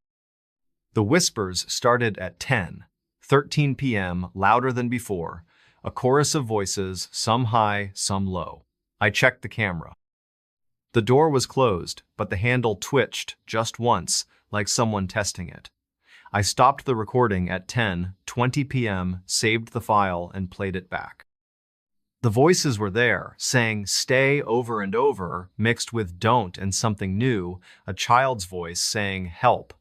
Speaker 1: The whispers started at 10:13 p.m., louder than before, a chorus of voices, some high, some low. I checked the camera. The door was closed, but the handle twitched just once, like someone testing it. I stopped the recording at 10:20 p.m., saved the file, and played it back. The voices were there, saying stay over and over, mixed with don't and something new, a child's voice saying help.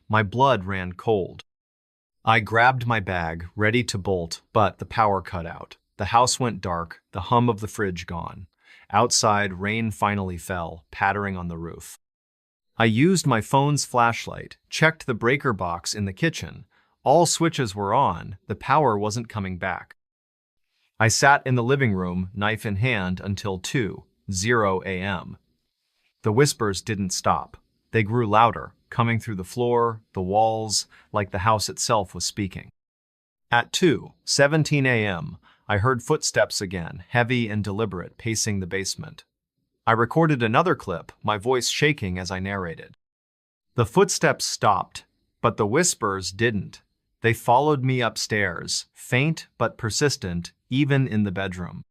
Speaker 1: My blood ran cold. I grabbed my bag, ready to bolt, but the power cut out. The house went dark, the hum of the fridge gone. Outside, rain finally fell, pattering on the roof. I used my phone's flashlight, checked the breaker box in the kitchen. All switches were on, the power wasn't coming back. I sat in the living room, knife in hand, until 2:00 a.m. The whispers didn't stop. They grew louder, coming through the floor, the walls, like the house itself was speaking. At 2:17 a.m., I heard footsteps again, heavy and deliberate, pacing the basement. I recorded another clip, my voice shaking as I narrated. The footsteps stopped, but the whispers didn't. They followed me upstairs, faint but persistent, even in the bedroom.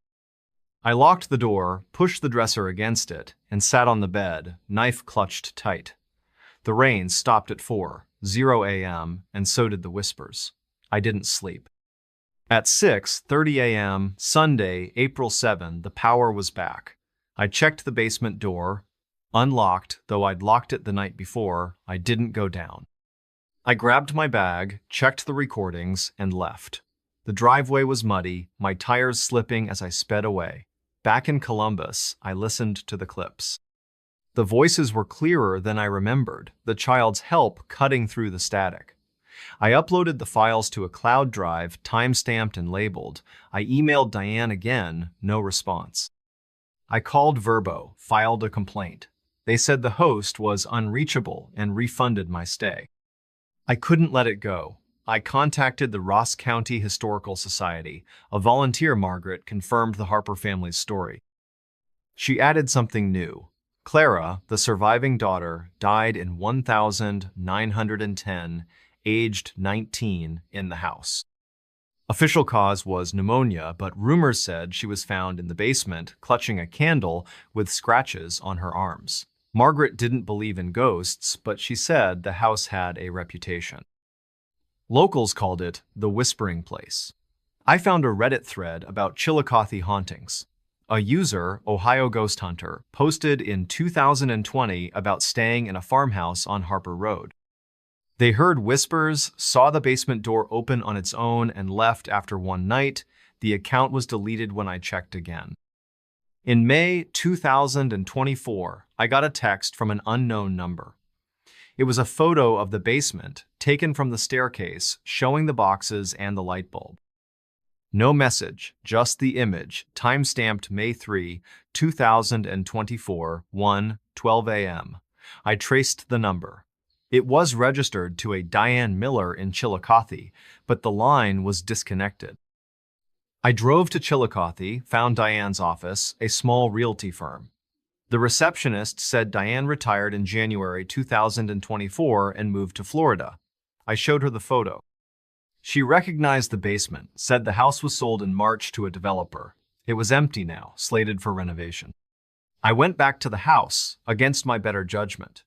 Speaker 1: I locked the door, pushed the dresser against it, and sat on the bed, knife clutched tight. The rain stopped at 4:00 a.m., and so did the whispers. I didn't sleep. At 6:30 a.m., Sunday, April 7, the power was back. I checked the basement door, unlocked, though I'd locked it the night before. I didn't go down. I grabbed my bag, checked the recordings, and left. The driveway was muddy, my tires slipping as I sped away. Back in Columbus, I listened to the clips. The voices were clearer than I remembered, the child's help cutting through the static. I uploaded the files to a cloud drive, time-stamped and labeled. I emailed Diane again, no response. I called Verbo, filed a complaint. They said the host was unreachable and refunded my stay. I couldn't let it go. I contacted the Ross County Historical Society. A volunteer, Margaret, confirmed the Harper family's story. She added something new. Clara, the surviving daughter, died in 1910, aged 19, in the house. Official cause was pneumonia, but rumors said she was found in the basement, clutching a candle with scratches on her arms. Margaret didn't believe in ghosts, but she said the house had a reputation. Locals called it the Whispering Place. I found a Reddit thread about Chillicothe hauntings. A user, Ohio Ghost Hunter, posted in 2020 about staying in a farmhouse on Harper Road. They heard whispers, saw the basement door open on its own, and left after one night. The account was deleted when I checked again. In May 2024, I got a text from an unknown number. It was a photo of the basement, taken from the staircase, showing the boxes and the light bulb. No message, just the image, time-stamped May 3, 2024, 1:12 a.m. I traced the number. It was registered to a Diane Miller in Chillicothe, but the line was disconnected. I drove to Chillicothe, found Diane's office, a small realty firm. The receptionist said Diane retired in January 2024 and moved to Florida. I showed her the photo. She recognized the basement, said the house was sold in March to a developer. It was empty now, slated for renovation. I went back to the house, against my better judgment.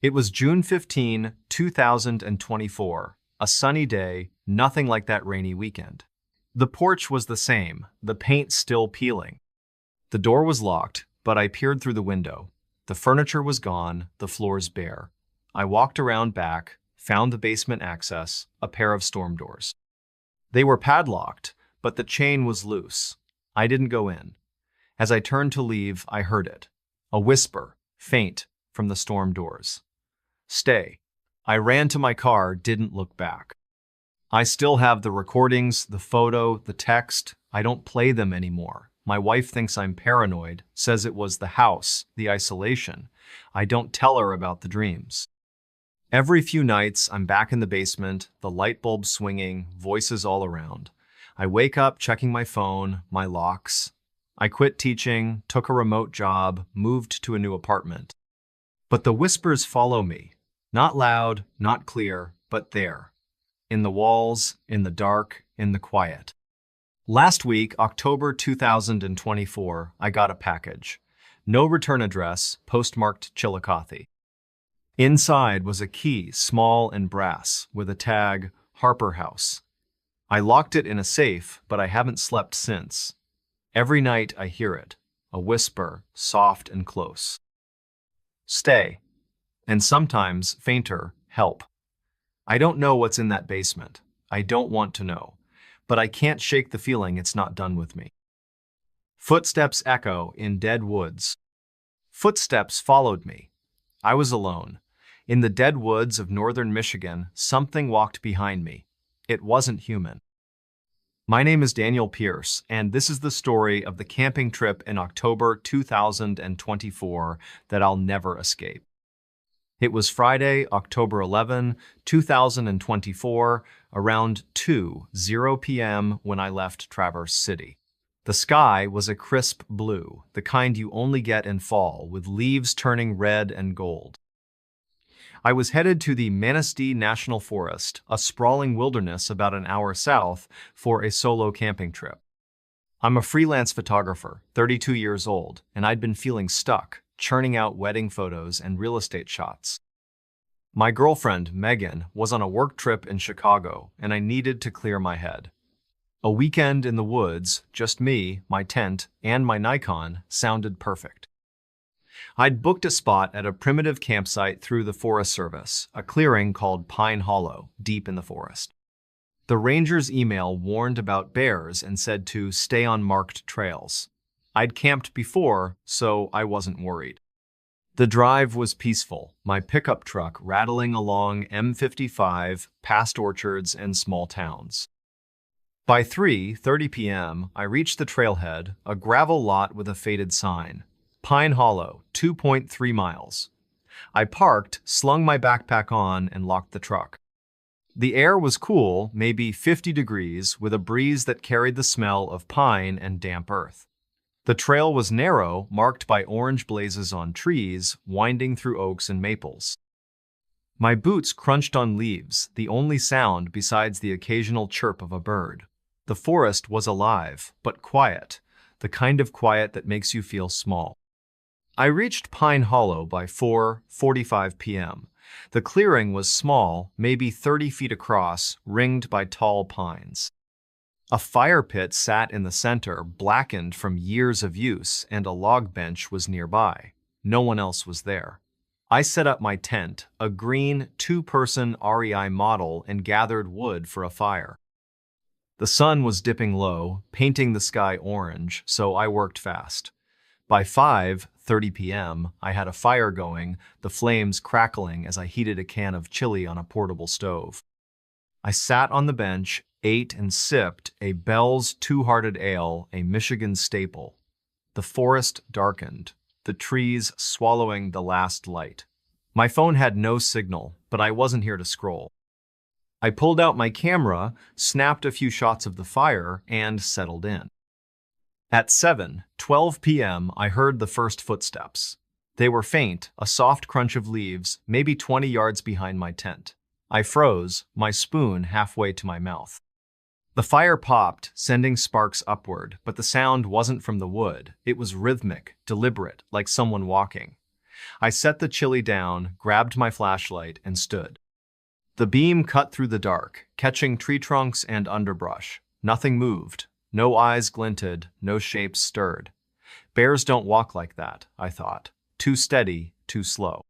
Speaker 1: It was June 15, 2024, a sunny day, nothing like that rainy weekend. The porch was the same, the paint still peeling. The door was locked, but I peered through the window. The furniture was gone, the floors bare. I walked around back, found the basement access, a pair of storm doors. They were padlocked, but the chain was loose. I didn't go in. As I turned to leave, I heard it. A whisper, faint, from the storm doors. Stay. I ran to my car, didn't look back. I still have the recordings, the photo, the text. I don't play them anymore. My wife thinks I'm paranoid, says it was the house, the isolation. I don't tell her about the dreams. Every few nights, I'm back in the basement, the light bulb swinging, voices all around. I wake up checking my phone, my locks. I quit teaching, took a remote job, moved to a new apartment. But the whispers follow me. Not loud, not clear, but there. In the walls, in the dark, in the quiet. Last week, October 2024, I got a package. No return address, postmarked Chillicothe. Inside was a key, small and brass, with a tag, Harper House. I locked it in a safe, but I haven't slept since. Every night I hear it, a whisper, soft and close. Stay. And sometimes, fainter, help. I don't know what's in that basement. I don't want to know. But I can't shake the feeling it's not done with me. Footsteps echo in dead woods. Footsteps followed me. I was alone. In the dead woods of northern Michigan, something walked behind me. It wasn't human. My name is Daniel Pierce, and this is the story of the camping trip in October 2024 that I'll never escape. It was Friday, October 11, 2024, around 2:00 p.m. when I left Traverse City. The sky was a crisp blue, the kind you only get in fall, with leaves turning red and gold. I was headed to the Manistee National Forest, a sprawling wilderness about an hour south, for a solo camping trip. I'm a freelance photographer, 32 years old, and I'd been feeling stuck, churning out wedding photos and real estate shots. My girlfriend, Megan, was on a work trip in Chicago, and I needed to clear my head. A weekend in the woods, just me, my tent, and my Nikon, sounded perfect. I'd booked a spot at a primitive campsite through the Forest Service, a clearing called Pine Hollow, deep in the forest. The ranger's email warned about bears and said to stay on marked trails. I'd camped before, so I wasn't worried. The drive was peaceful, my pickup truck rattling along M55 past orchards and small towns. By 3:30 p.m., I reached the trailhead, a gravel lot with a faded sign. Pine Hollow, 2.3 miles. I parked, slung my backpack on, and locked the truck. The air was cool, maybe 50 degrees, with a breeze that carried the smell of pine and damp earth. The trail was narrow, marked by orange blazes on trees, winding through oaks and maples. My boots crunched on leaves, the only sound besides the occasional chirp of a bird. The forest was alive, but quiet, the kind of quiet that makes you feel small. I reached Pine Hollow by 4:45 p.m. The clearing was small, maybe 30 feet across, ringed by tall pines. A fire pit sat in the center, blackened from years of use, and a log bench was nearby. No one else was there. I set up my tent, a green, two-person REI model, and gathered wood for a fire. The sun was dipping low, painting the sky orange, so I worked fast. By 5:30 p.m., I had a fire going, the flames crackling as I heated a can of chili on a portable stove. I sat on the bench, ate and sipped a Bell's Two-Hearted Ale, a Michigan staple. The forest darkened, the trees swallowing the last light. My phone had no signal, but I wasn't here to scroll. I pulled out my camera, snapped a few shots of the fire, and settled in. At 7:12 p.m., I heard the first footsteps. They were faint, a soft crunch of leaves, maybe 20 yards behind my tent. I froze, my spoon halfway to my mouth. The fire popped, sending sparks upward, but the sound wasn't from the wood. It was rhythmic, deliberate, like someone walking. I set the chili down, grabbed my flashlight, and stood. The beam cut through the dark, catching tree trunks and underbrush. Nothing moved. No eyes glinted, no shapes stirred. Bears don't walk like that, I thought. Too steady, too slow.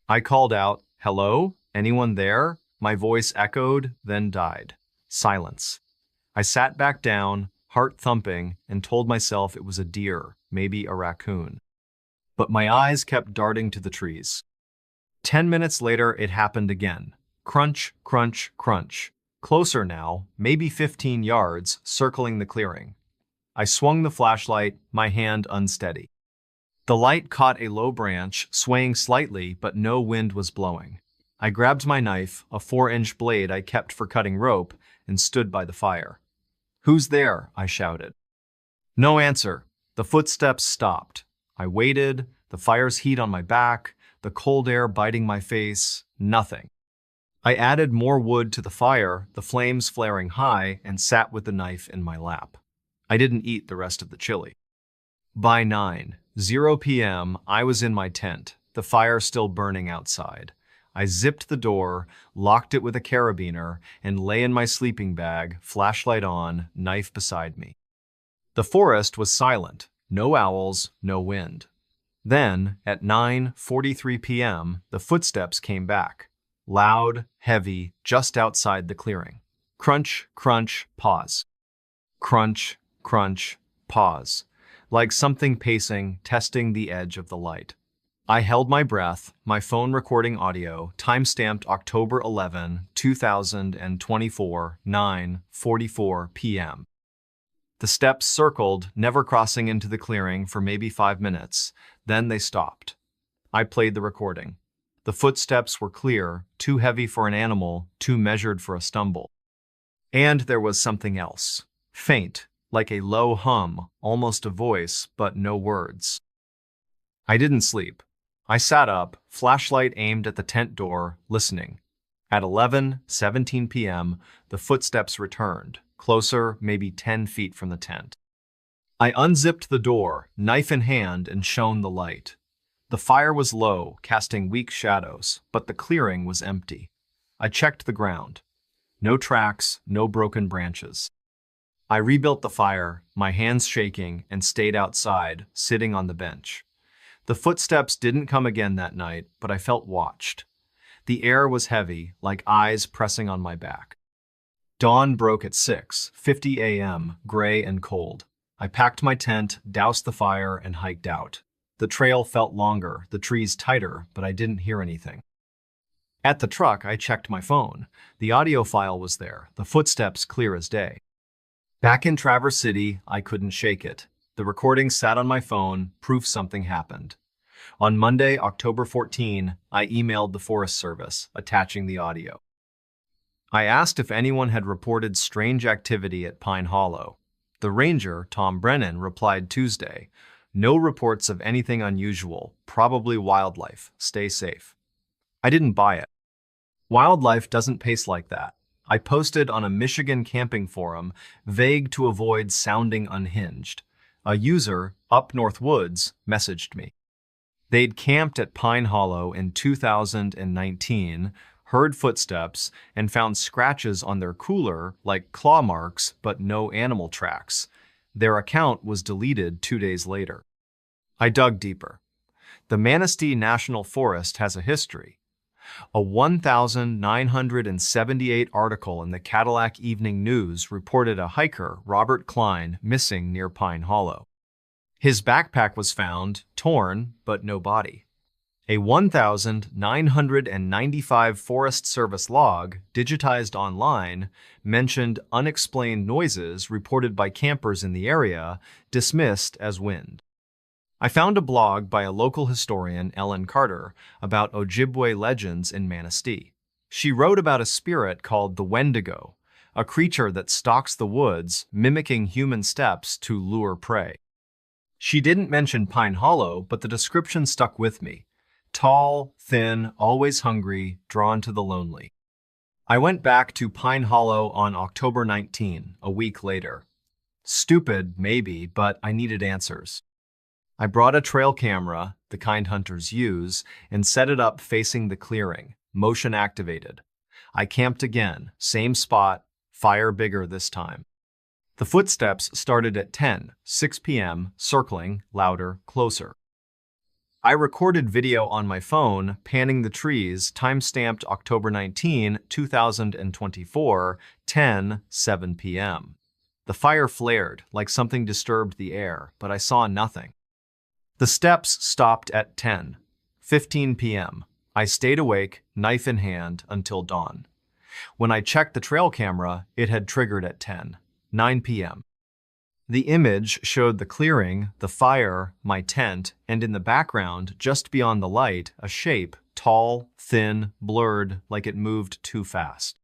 Speaker 1: I called out, "Hello? Anyone there?" My voice echoed, then died. Silence. I sat back down, heart thumping, and told myself it was a deer, maybe a raccoon. But my eyes kept darting to the trees. 10 minutes later, it happened again. Crunch, crunch, crunch. Closer now, maybe 15 yards, circling the clearing. I swung the flashlight, my hand unsteady. The light caught a low branch, swaying slightly, but no wind was blowing. I grabbed my knife, a 4-inch blade I kept for cutting rope, and stood by the fire. "Who's there?" I shouted. No answer. The footsteps stopped. I waited, the fire's heat on my back, the cold air biting my face, nothing. I added more wood to the fire, the flames flaring high, and sat with the knife in my lap. I didn't eat the rest of the chili. By 9:00 p.m., I was in my tent, the fire still burning outside. I zipped the door, locked it with a carabiner, and lay in my sleeping bag, flashlight on, knife beside me. The forest was silent, no owls, no wind. Then, at 9:43 p.m., the footsteps came back. Loud, heavy, just outside the clearing. Crunch, crunch, pause. Crunch, crunch, pause. Like something pacing, testing the edge of the light. I held my breath, my phone recording audio, time-stamped October 11, 2024, 9:44 p.m. The steps circled, never crossing into the clearing for maybe 5 minutes. Then they stopped. I played the recording. The footsteps were clear, too heavy for an animal, too measured for a stumble. And there was something else. Faint, like a low hum, almost a voice, but no words. I didn't sleep. I sat up, flashlight aimed at the tent door, listening. At 11:17 p.m., the footsteps returned, closer, maybe 10 feet from the tent. I unzipped the door, knife in hand, and shone the light. The fire was low, casting weak shadows, but the clearing was empty. I checked the ground. No tracks, no broken branches. I rebuilt the fire, my hands shaking, and stayed outside, sitting on the bench. The footsteps didn't come again that night, but I felt watched. The air was heavy, like eyes pressing on my back. Dawn broke at 6:50 a.m., gray and cold. I packed my tent, doused the fire, and hiked out. The trail felt longer, the trees tighter, but I didn't hear anything. At the truck, I checked my phone. The audio file was there, the footsteps clear as day. Back in Traverse City, I couldn't shake it. The recording sat on my phone, proof something happened. On Monday, October 14, I emailed the Forest Service, attaching the audio. I asked if anyone had reported strange activity at Pine Hollow. The ranger, Tom Brennan, replied Tuesday, "No reports of anything unusual, probably wildlife. Stay safe." I didn't buy it. Wildlife doesn't pace like that. I posted on a Michigan camping forum, vague to avoid sounding unhinged. A user, Up North Woods, messaged me. They'd camped at Pine Hollow in 2019, heard footsteps, and found scratches on their cooler, like claw marks, but no animal tracks. Their account was deleted 2 days later. I dug deeper. The Manistee National Forest has a history. A 1978 article in the Cadillac Evening News reported a hiker, Robert Klein, missing near Pine Hollow. His backpack was found, torn, but no body. A 1995 Forest Service log, digitized online, mentioned unexplained noises reported by campers in the area, dismissed as wind. I found a blog by a local historian, Ellen Carter, about Ojibwe legends in Manistee. She wrote about a spirit called the Wendigo, a creature that stalks the woods, mimicking human steps to lure prey. She didn't mention Pine Hollow, but the description stuck with me. Tall, thin, always hungry, drawn to the lonely. I went back to Pine Hollow on October 19, a week later. Stupid, maybe, but I needed answers. I brought a trail camera, the kind hunters use, and set it up facing the clearing, motion activated. I camped again, same spot, fire bigger this time. The footsteps started at 6 p.m., circling, louder, closer. I recorded video on my phone, panning the trees, time-stamped October 19, 2024, 7 p.m. The fire flared, like something disturbed the air, but I saw nothing. The steps stopped at 15 p.m. I stayed awake, knife in hand, until dawn. When I checked the trail camera, it had triggered at 9 p.m. The image showed the clearing, the fire, my tent, and in the background, just beyond the light, a shape, tall, thin, blurred, like it moved too fast.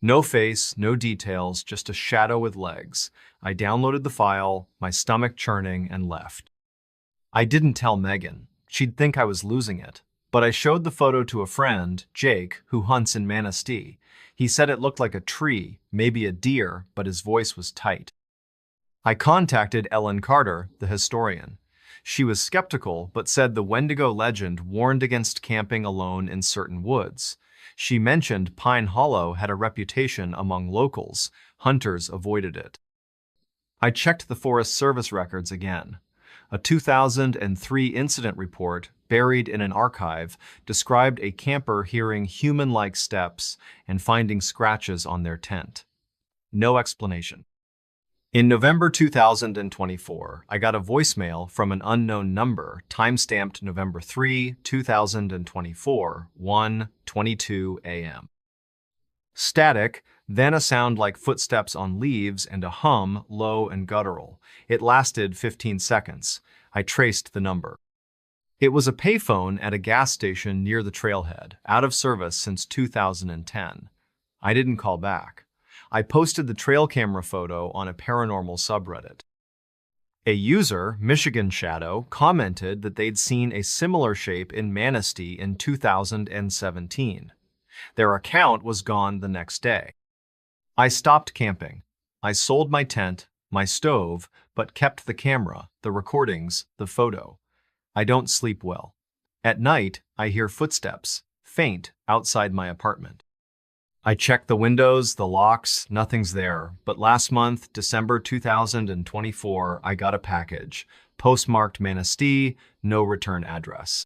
Speaker 1: No face, no details, just a shadow with legs. I downloaded the file, my stomach churning, and left. I didn't tell Megan. She'd think I was losing it. But I showed the photo to a friend, Jake, who hunts in Manistee. He said it looked like a tree, maybe a deer, but his voice was tight. I contacted Ellen Carter, the historian. She was skeptical, but said the Wendigo legend warned against camping alone in certain woods. She mentioned Pine Hollow had a reputation among locals. Hunters avoided it. I checked the Forest Service records again. A 2003 incident report, buried in an archive, described a camper hearing human-like steps and finding scratches on their tent. No explanation. In November 2024, I got a voicemail from an unknown number, time-stamped November 3, 2024, 1:22 a.m. Static, then a sound like footsteps on leaves and a hum, low and guttural. It lasted 15 seconds. I traced the number. It was a payphone at a gas station near the trailhead, out of service since 2010. I didn't call back. I posted the trail camera photo on a paranormal subreddit. A user, Michigan Shadow, commented that they'd seen a similar shape in Manistee in 2017. Their account was gone the next day. I stopped camping. I sold my tent, my stove, but kept the camera, the recordings, the photo. I don't sleep well. At night, I hear footsteps, faint, outside my apartment. I check the windows, the locks, nothing's there. But last month, December 2024, I got a package, postmarked Manistee, no return address.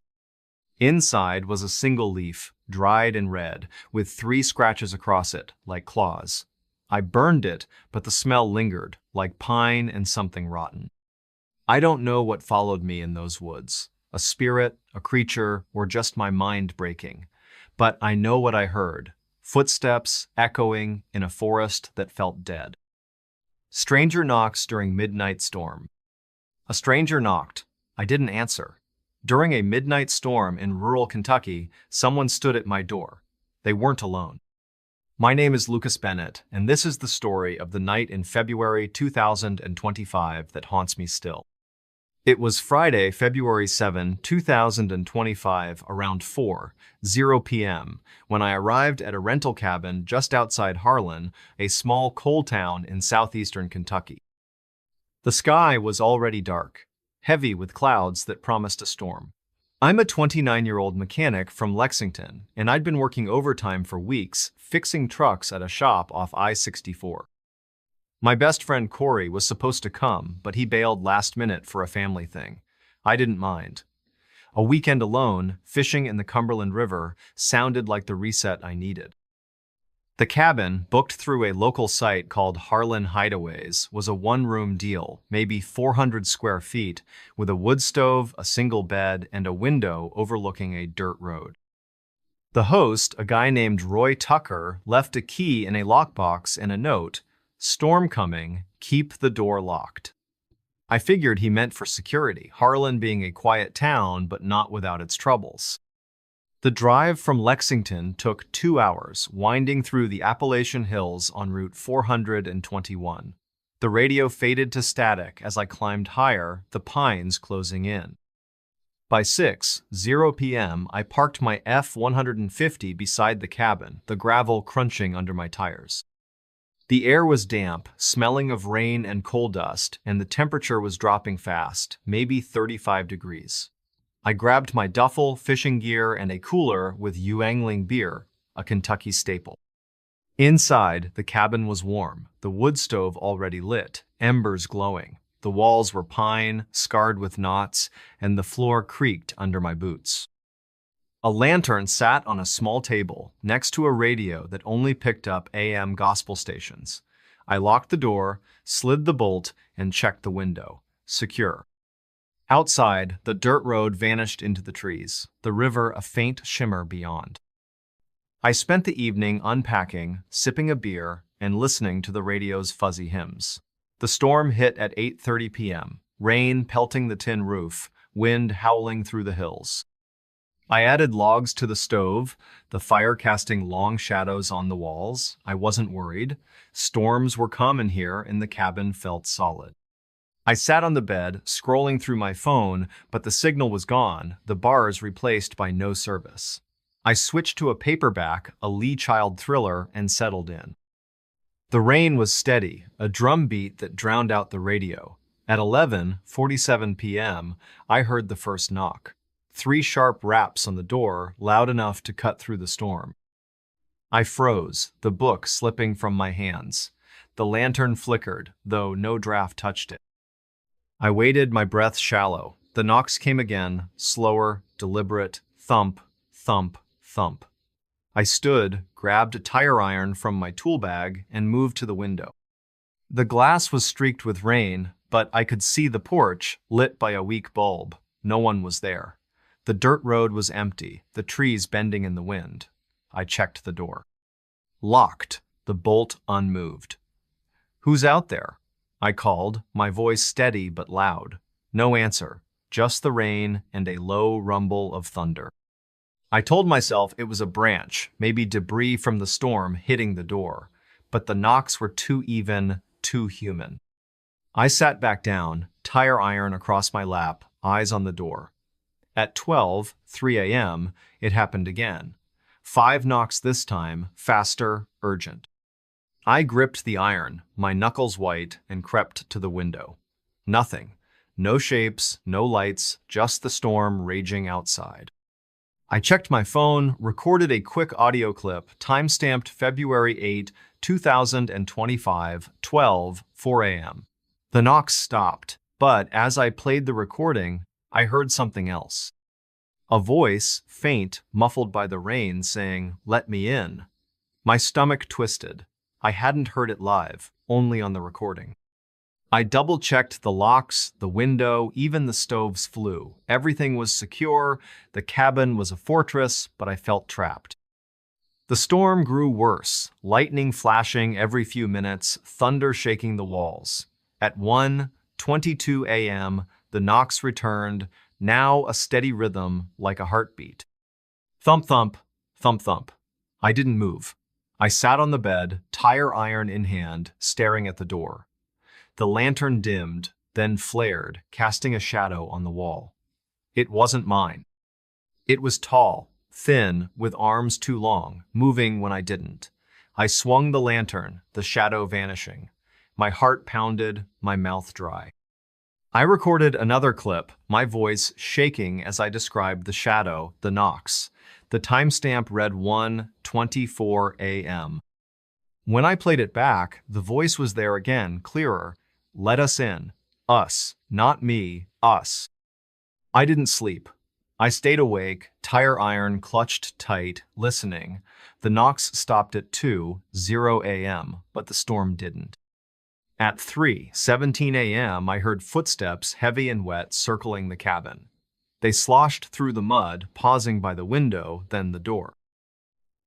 Speaker 1: Inside was a single leaf, dried and red, with 3 scratches across it, like claws. I burned it, but the smell lingered, like pine and something rotten. I don't know what followed me in those woods, a spirit, a creature, or just my mind breaking. But I know what I heard. Footsteps echoing in a forest that felt dead. Stranger knocks during midnight storm. A stranger knocked. I didn't answer. During a midnight storm in rural Kentucky, someone stood at my door. They weren't alone. My name is Lucas Bennett, and this is the story of the night in February 2025 that haunts me still. It was Friday, February 7, 2025, around 4:00 p.m., when I arrived at a rental cabin just outside Harlan, a small coal town in southeastern Kentucky. The sky was already dark, heavy with clouds that promised a storm. I'm a 29-year-old mechanic from Lexington, and I'd been working overtime for weeks fixing trucks at a shop off I-64. My best friend Corey was supposed to come, but he bailed last minute for a family thing. I didn't mind. A weekend alone, fishing in the Cumberland River, sounded like the reset I needed. The cabin, booked through a local site called Harlan Hideaways, was a one-room deal, maybe 400 square feet, with a wood stove, a single bed, and a window overlooking a dirt road. The host, a guy named Roy Tucker, left a key in a lockbox and a note, "Storm coming, keep the door locked." I figured he meant for security, Harlan being a quiet town but not without its troubles. The drive from Lexington took 2 hours, winding through the Appalachian Hills on Route 421. The radio faded to static as I climbed higher, the pines closing in. By 6:00 p.m., I parked my F-150 beside the cabin, the gravel crunching under my tires. The air was damp, smelling of rain and coal dust, and the temperature was dropping fast, maybe 35 degrees. I grabbed my duffel, fishing gear, and a cooler with Yuengling beer, a Kentucky staple. Inside, the cabin was warm, the wood stove already lit, embers glowing. The walls were pine, scarred with knots, and the floor creaked under my boots. A lantern sat on a small table next to a radio that only picked up AM gospel stations. I locked the door, slid the bolt, and checked the window. Secure. Outside, the dirt road vanished into the trees, the river a faint shimmer beyond. I spent the evening unpacking, sipping a beer, and listening to the radio's fuzzy hymns. The storm hit at 8:30 p.m., rain pelting the tin roof, wind howling through the hills. I added logs to the stove, the fire casting long shadows on the walls. I wasn't worried. Storms were common here, and the cabin felt solid. I sat on the bed, scrolling through my phone, but the signal was gone, the bars replaced by no service. I switched to a paperback, a Lee Child thriller, and settled in. The rain was steady, a drum beat that drowned out the radio. At 11:47 p.m., I heard the first knock. 3 sharp raps on the door, loud enough to cut through the storm. I froze, the book slipping from my hands. The lantern flickered, though no draft touched it. I waited, my breath shallow. The knocks came again, slower, deliberate, thump, thump, thump. I stood, grabbed a tire iron from my tool bag, and moved to the window. The glass was streaked with rain, but I could see the porch, lit by a weak bulb. No one was there. The dirt road was empty, the trees bending in the wind. I checked the door. Locked, the bolt unmoved. "Who's out there?" I called, my voice steady but loud. No answer, just the rain and a low rumble of thunder. I told myself it was a branch, maybe debris from the storm hitting the door, but the knocks were too even, too human. I sat back down, tire iron across my lap, eyes on the door. At 12:03 a.m., it happened again. 5 knocks this time, faster, urgent. I gripped the iron, my knuckles white, and crept to the window. Nothing. No shapes, no lights, just the storm raging outside. I checked my phone, recorded a quick audio clip, time-stamped February 8, 2025, 12:04 a.m. The knocks stopped, but as I played the recording, I heard something else. A voice, faint, muffled by the rain, saying, "Let me in." My stomach twisted. I hadn't heard it live, only on the recording. I double-checked the locks, the window, even the stove's flue. Everything was secure, the cabin was a fortress, but I felt trapped. The storm grew worse, lightning flashing every few minutes, thunder shaking the walls. At 1:22 a.m., the knocks returned, now a steady rhythm like a heartbeat. Thump thump, thump thump. I didn't move. I sat on the bed, tire iron in hand, staring at the door. The lantern dimmed, then flared, casting a shadow on the wall. It wasn't mine. It was tall, thin, with arms too long, moving when I didn't. I swung the lantern, the shadow vanishing. My heart pounded, my mouth dry. I recorded another clip, my voice shaking as I described the shadow, the knocks. The timestamp read 1:24 a.m. When I played it back, the voice was there again, clearer. Let us in. Us. Not me. Us. I didn't sleep. I stayed awake, tire iron clutched tight, listening. The knocks stopped at 2:00 a.m., but the storm didn't. At 3:17 a.m., I heard footsteps, heavy and wet, circling the cabin. They sloshed through the mud, pausing by the window, then the door.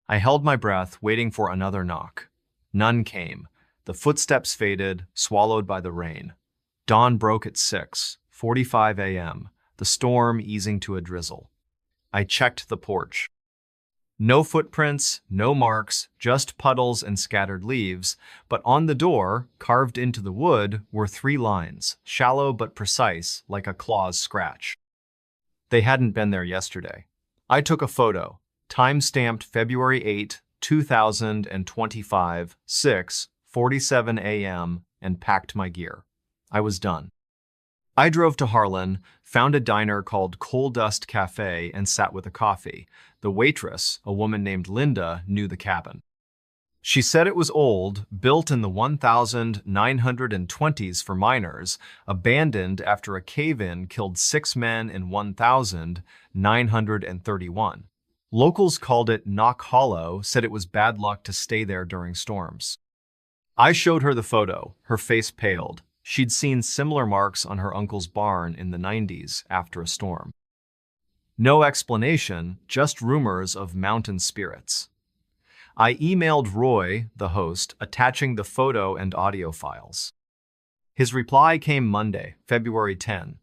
Speaker 1: I held my breath, waiting for another knock. None came. The footsteps faded, swallowed by the rain. Dawn broke at 6:45 a.m., the storm easing to a drizzle. I checked the porch. No footprints, no marks, just puddles and scattered leaves, but on the door, carved into the wood, were 3 lines, shallow but precise, like a claw's scratch. They hadn't been there yesterday. I took a photo, time-stamped February 8, 2025, 6:47 a.m., and packed my gear. I was done. I drove to Harlan, found a diner called Coal Dust Cafe, and sat with a coffee. The waitress, a woman named Linda, knew the cabin. She said it was old, built in the 1920s for miners, abandoned after a cave-in killed 6 men in 1931. Locals called it Knock Hollow, said it was bad luck to stay there during storms. I showed her the photo. Her face paled. She'd seen similar marks on her uncle's barn in the 90s after a storm. No explanation, just rumors of mountain spirits. I emailed Roy, the host, attaching the photo and audio files. His reply came Monday, February 10.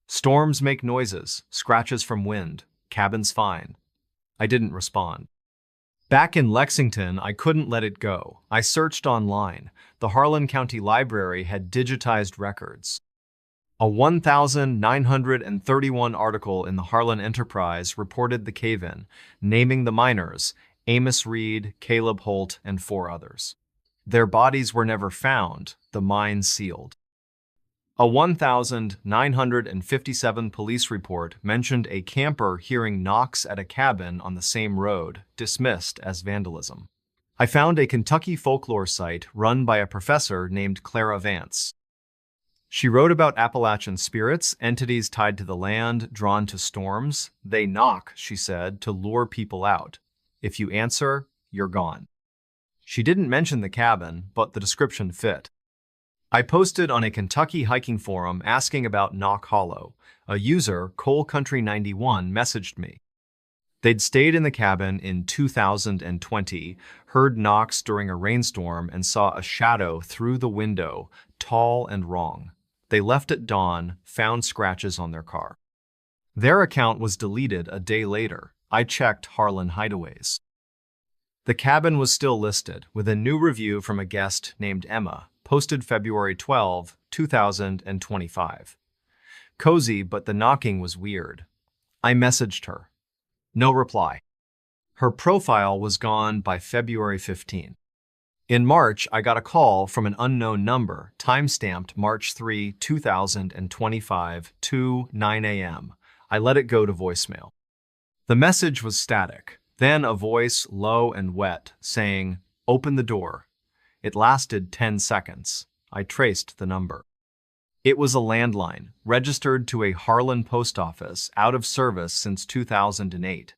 Speaker 1: Storms make noises, scratches from wind, cabin's fine. I didn't respond. Back in Lexington, I couldn't let it go. I searched online. The Harlan County Library had digitized records. A 1931 article in the Harlan Enterprise reported the cave-in, naming the miners, Amos Reed, Caleb Holt, and 4 others. Their bodies were never found, the mine sealed. A 1957 police report mentioned a camper hearing knocks at a cabin on the same road, dismissed as vandalism. I found a Kentucky folklore site run by a professor named Clara Vance. She wrote about Appalachian spirits, entities tied to the land, drawn to storms. They knock, she said, to lure people out. If you answer, you're gone. She didn't mention the cabin, but the description fit. I posted on a Kentucky hiking forum asking about Knock Hollow. A user, Coal Country 91, messaged me. They'd stayed in the cabin in 2020, heard knocks during a rainstorm, and saw a shadow through the window, tall and wrong. They left at dawn, found scratches on their car. Their account was deleted a day later. I checked Harlan Hideaways. The cabin was still listed, with a new review from a guest named Emma, posted February 12, 2025. Cozy, but the knocking was weird. I messaged her. No reply. Her profile was gone by February 15. In March, I got a call from an unknown number, time-stamped March 3, 2025, 2:09 a.m. I let it go to voicemail. The message was static, then a voice, low and wet, saying, "Open the door." It lasted 10 seconds. I traced the number. It was a landline, registered to a Harlan post office, out of service since 2008.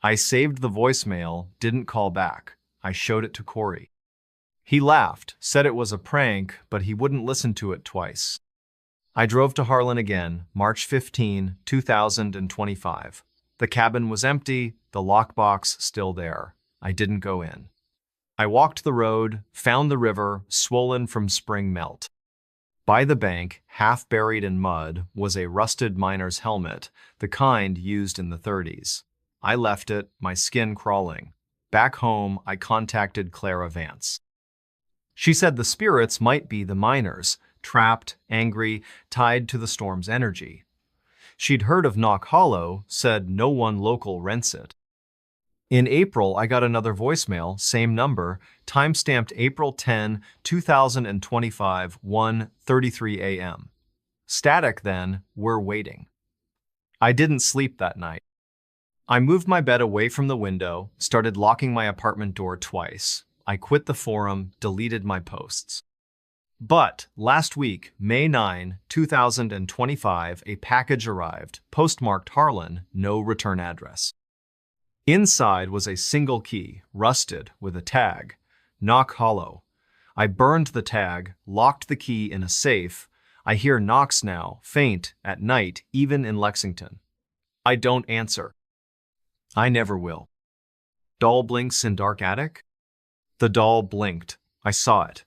Speaker 1: I saved the voicemail, didn't call back. I showed it to Corey. He laughed, said it was a prank, but he wouldn't listen to it twice. I drove to Harlan again, March 15, 2025. The cabin was empty, the lockbox still there. I didn't go in. I walked the road, found the river, swollen from spring melt. By the bank, half buried in mud, was a rusted miner's helmet, the kind used in the 30s. I left it, my skin crawling. Back home, I contacted Clara Vance. She said the spirits might be the miners, trapped, angry, tied to the storm's energy. She'd heard of Knock Hollow, said no one local rents it. In April, I got another voicemail, same number, timestamped April 10, 2025, 1:33 a.m. Static then, we're waiting. I didn't sleep that night. I moved my bed away from the window, started locking my apartment door twice. I quit the forum, deleted my posts. But last week, May 9, 2025, a package arrived, postmarked Harlan, no return address. Inside was a single key, rusted, with a tag, Knock Hollow. I burned the tag, locked the key in a safe. I hear knocks now, faint, at night, even in Lexington. I don't answer. I never will. Doll blinks in dark attic? The doll blinked. I saw it.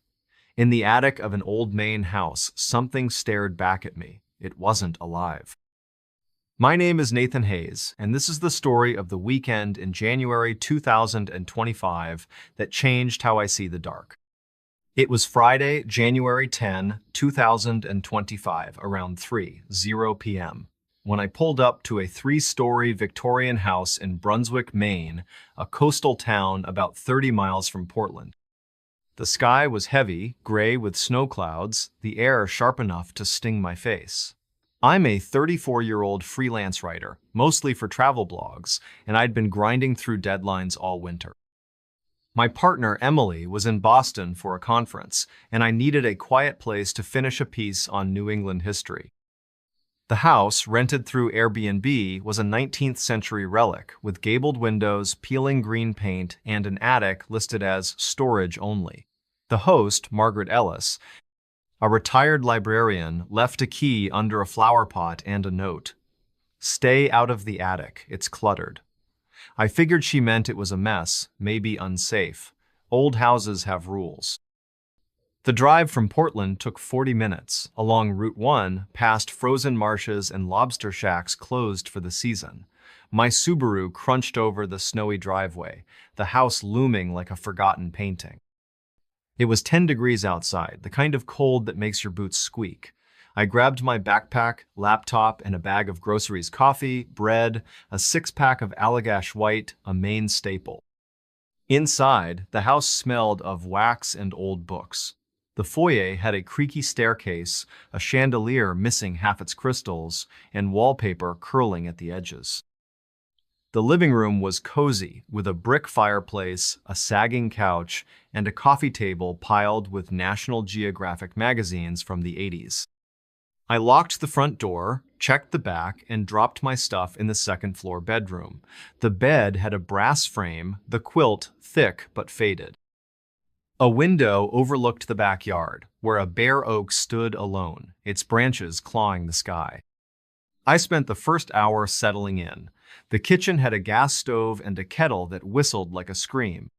Speaker 1: In the attic of an old Maine house, something stared back at me. It wasn't alive. My name is Nathan Hayes, and this is the story of the weekend in January 2025 that changed how I see the dark. It was Friday, January 10, 2025, around 3:00 p.m., when I pulled up to a 3-story Victorian house in Brunswick, Maine, a coastal town about 30 miles from Portland. The sky was heavy, gray with snow clouds, the air sharp enough to sting my face. I'm a 34-year-old freelance writer, mostly for travel blogs, and I'd been grinding through deadlines all winter. My partner, Emily, was in Boston for a conference, and I needed a quiet place to finish a piece on New England history. The house, rented through Airbnb, was a 19th century relic, with gabled windows, peeling green paint, and an attic listed as storage only. The host, Margaret Ellis, a retired librarian, left a key under a flower pot and a note. Stay out of the attic, it's cluttered. I figured she meant it was a mess, maybe unsafe. Old houses have rules. The drive from Portland took 40 minutes, along Route 1, past frozen marshes and lobster shacks closed for the season. My Subaru crunched over the snowy driveway, the house looming like a forgotten painting. It was 10 degrees outside, the kind of cold that makes your boots squeak. I grabbed my backpack, laptop, and a bag of groceries, coffee, bread, a 6-pack of Allagash White, a Maine staple. Inside, the house smelled of wax and old books. The foyer had a creaky staircase, a chandelier missing half its crystals, and wallpaper curling at the edges. The living room was cozy, with a brick fireplace, a sagging couch, and a coffee table piled with National Geographic magazines from the 80s. I locked the front door, checked the back, and dropped my stuff in the second-floor bedroom. The bed had a brass frame, the quilt thick but faded. A window overlooked the backyard, where a bare oak stood alone, its branches clawing the sky. I spent the first hour settling in. The kitchen had a gas stove and a kettle that whistled like a scream.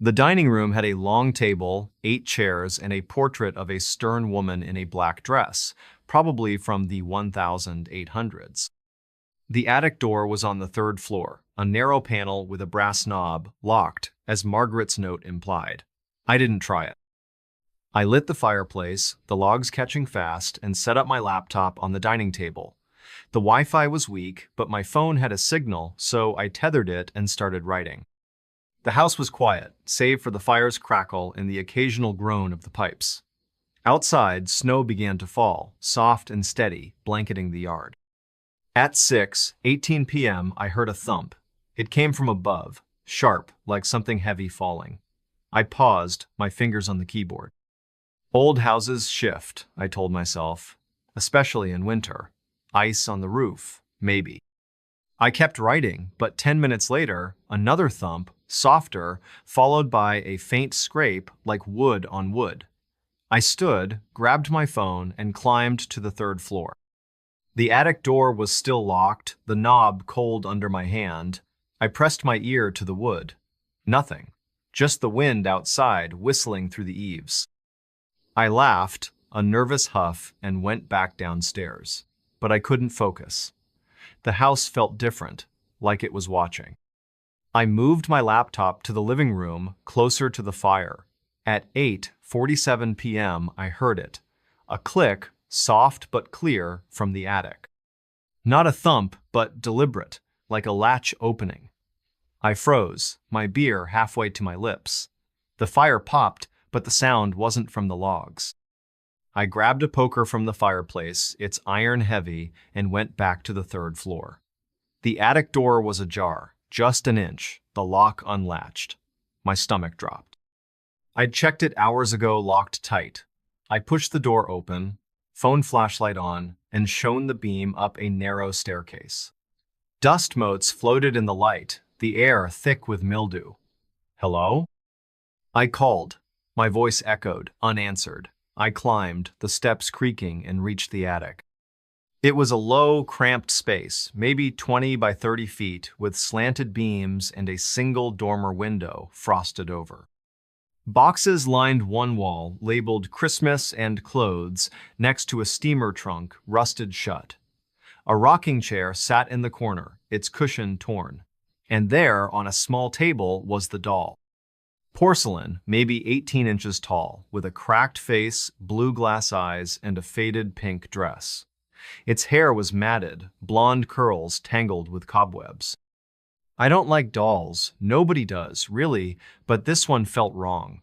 Speaker 1: The dining room had a long table, 8 chairs, and a portrait of a stern woman in a black dress, probably from the 1800s. The attic door was on the 3rd floor, a narrow panel with a brass knob, locked, as Margaret's note implied. I didn't try it. I lit the fireplace, the logs catching fast, and set up my laptop on the dining table. The Wi-Fi was weak, but my phone had a signal, so I tethered it and started writing. The house was quiet, save for the fire's crackle and the occasional groan of the pipes. Outside, snow began to fall, soft and steady, blanketing the yard. At 6:18 p.m., I heard a thump. It came from above, sharp, like something heavy falling. I paused, my fingers on the keyboard. Old houses shift, I told myself, especially in winter. Ice on the roof, maybe. I kept writing, but 10 minutes later, another thump, softer, followed by a faint scrape like wood on wood. I stood, grabbed my phone, and climbed to the 3rd floor. The attic door was still locked, the knob cold under my hand. I pressed my ear to the wood. Nothing. Just the wind outside whistling through the eaves. I laughed, a nervous huff, and went back downstairs. But I couldn't focus. The house felt different, like it was watching. I moved my laptop to the living room, closer to the fire. At 8:47 p.m., I heard it. A click, soft but clear, from the attic. Not a thump, but deliberate, like a latch opening. I froze, my beer halfway to my lips. The fire popped, but the sound wasn't from the logs. I grabbed a poker from the fireplace, its iron heavy, and went back to the third floor. The attic door was ajar, just an inch, the lock unlatched. My stomach dropped. I'd checked it hours ago, locked tight. I pushed the door open, phone flashlight on, and shone the beam up a narrow staircase. Dust motes floated in the light, the air thick with mildew. Hello? I called. My voice echoed, unanswered. I climbed, the steps creaking, and reached the attic. It was a low, cramped space, maybe 20 by 30 feet, with slanted beams and a single dormer window frosted over. Boxes lined one wall, labeled Christmas and clothes, next to a steamer trunk, rusted shut. A rocking chair sat in the corner, its cushion torn. And there, on a small table, was the doll. Porcelain, maybe 18 inches tall, with a cracked face, blue glass eyes, and a faded pink dress. Its hair was matted, blonde curls tangled with cobwebs. I don't like dolls, nobody does, really, but this one felt wrong.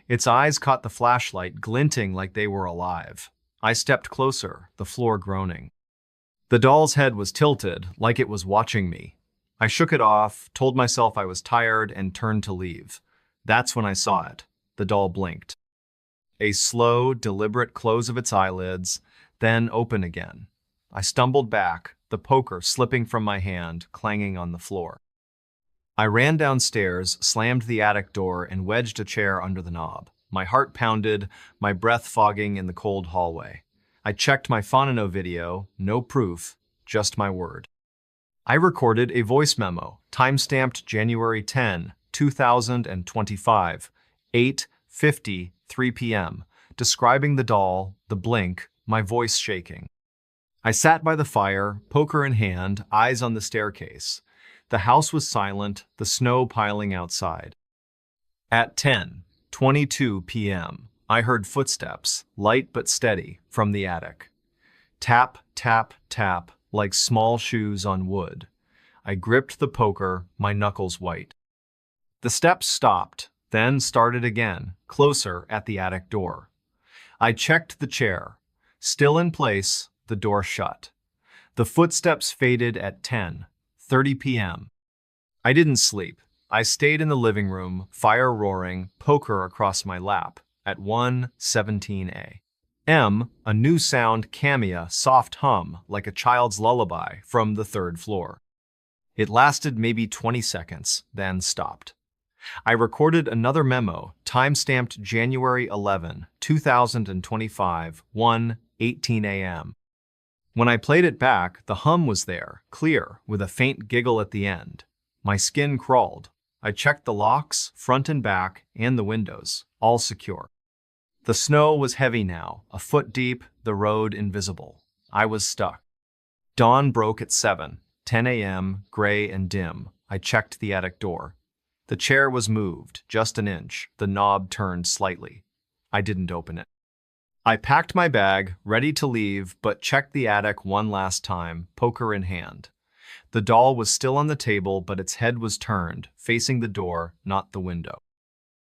Speaker 1: Its eyes caught the flashlight, glinting like they were alive. I stepped closer, the floor groaning. The doll's head was tilted, like it was watching me. I shook it off, told myself I was tired, and turned to leave. That's when I saw it. The doll blinked. A slow, deliberate close of its eyelids, then open again. I stumbled back, the poker slipping from my hand, clanging on the floor. I ran downstairs, slammed the attic door, and wedged a chair under the knob. My heart pounded, my breath fogging in the cold hallway. I checked my Phonono video, no proof, just my word. I recorded a voice memo, time-stamped January 10, 2025, 8:50, 3 p.m., describing the doll, the blink, my voice shaking. I sat by the fire, poker in hand, eyes on the staircase. The house was silent, the snow piling outside. At 10:22 p.m., I heard footsteps, light but steady, from the attic. Tap, tap, tap, like small shoes on wood. I gripped the poker, my knuckles white. The steps stopped, then started again, closer at the attic door. I checked the chair. Still in place, the door shut. The footsteps faded at 10:30 p.m. I didn't sleep. I stayed in the living room, fire roaring, poker across my lap, at 1:17 a.m. A new sound, cameo, soft hum, like a child's lullaby, from the third floor. It lasted maybe 20 seconds, then stopped. I recorded another memo, time-stamped January 11, 2025, 1:18 a.m. When I played it back, the hum was there, clear, with a faint giggle at the end. My skin crawled. I checked the locks, front and back, and the windows, all secure. The snow was heavy now, a foot deep, the road invisible. I was stuck. Dawn broke at 7:10 a.m., gray and dim. I checked the attic door. The chair was moved, just an inch, the knob turned slightly. I didn't open it. I packed my bag, ready to leave, but checked the attic one last time, poker in hand. The doll was still on the table, but its head was turned, facing the door, not the window.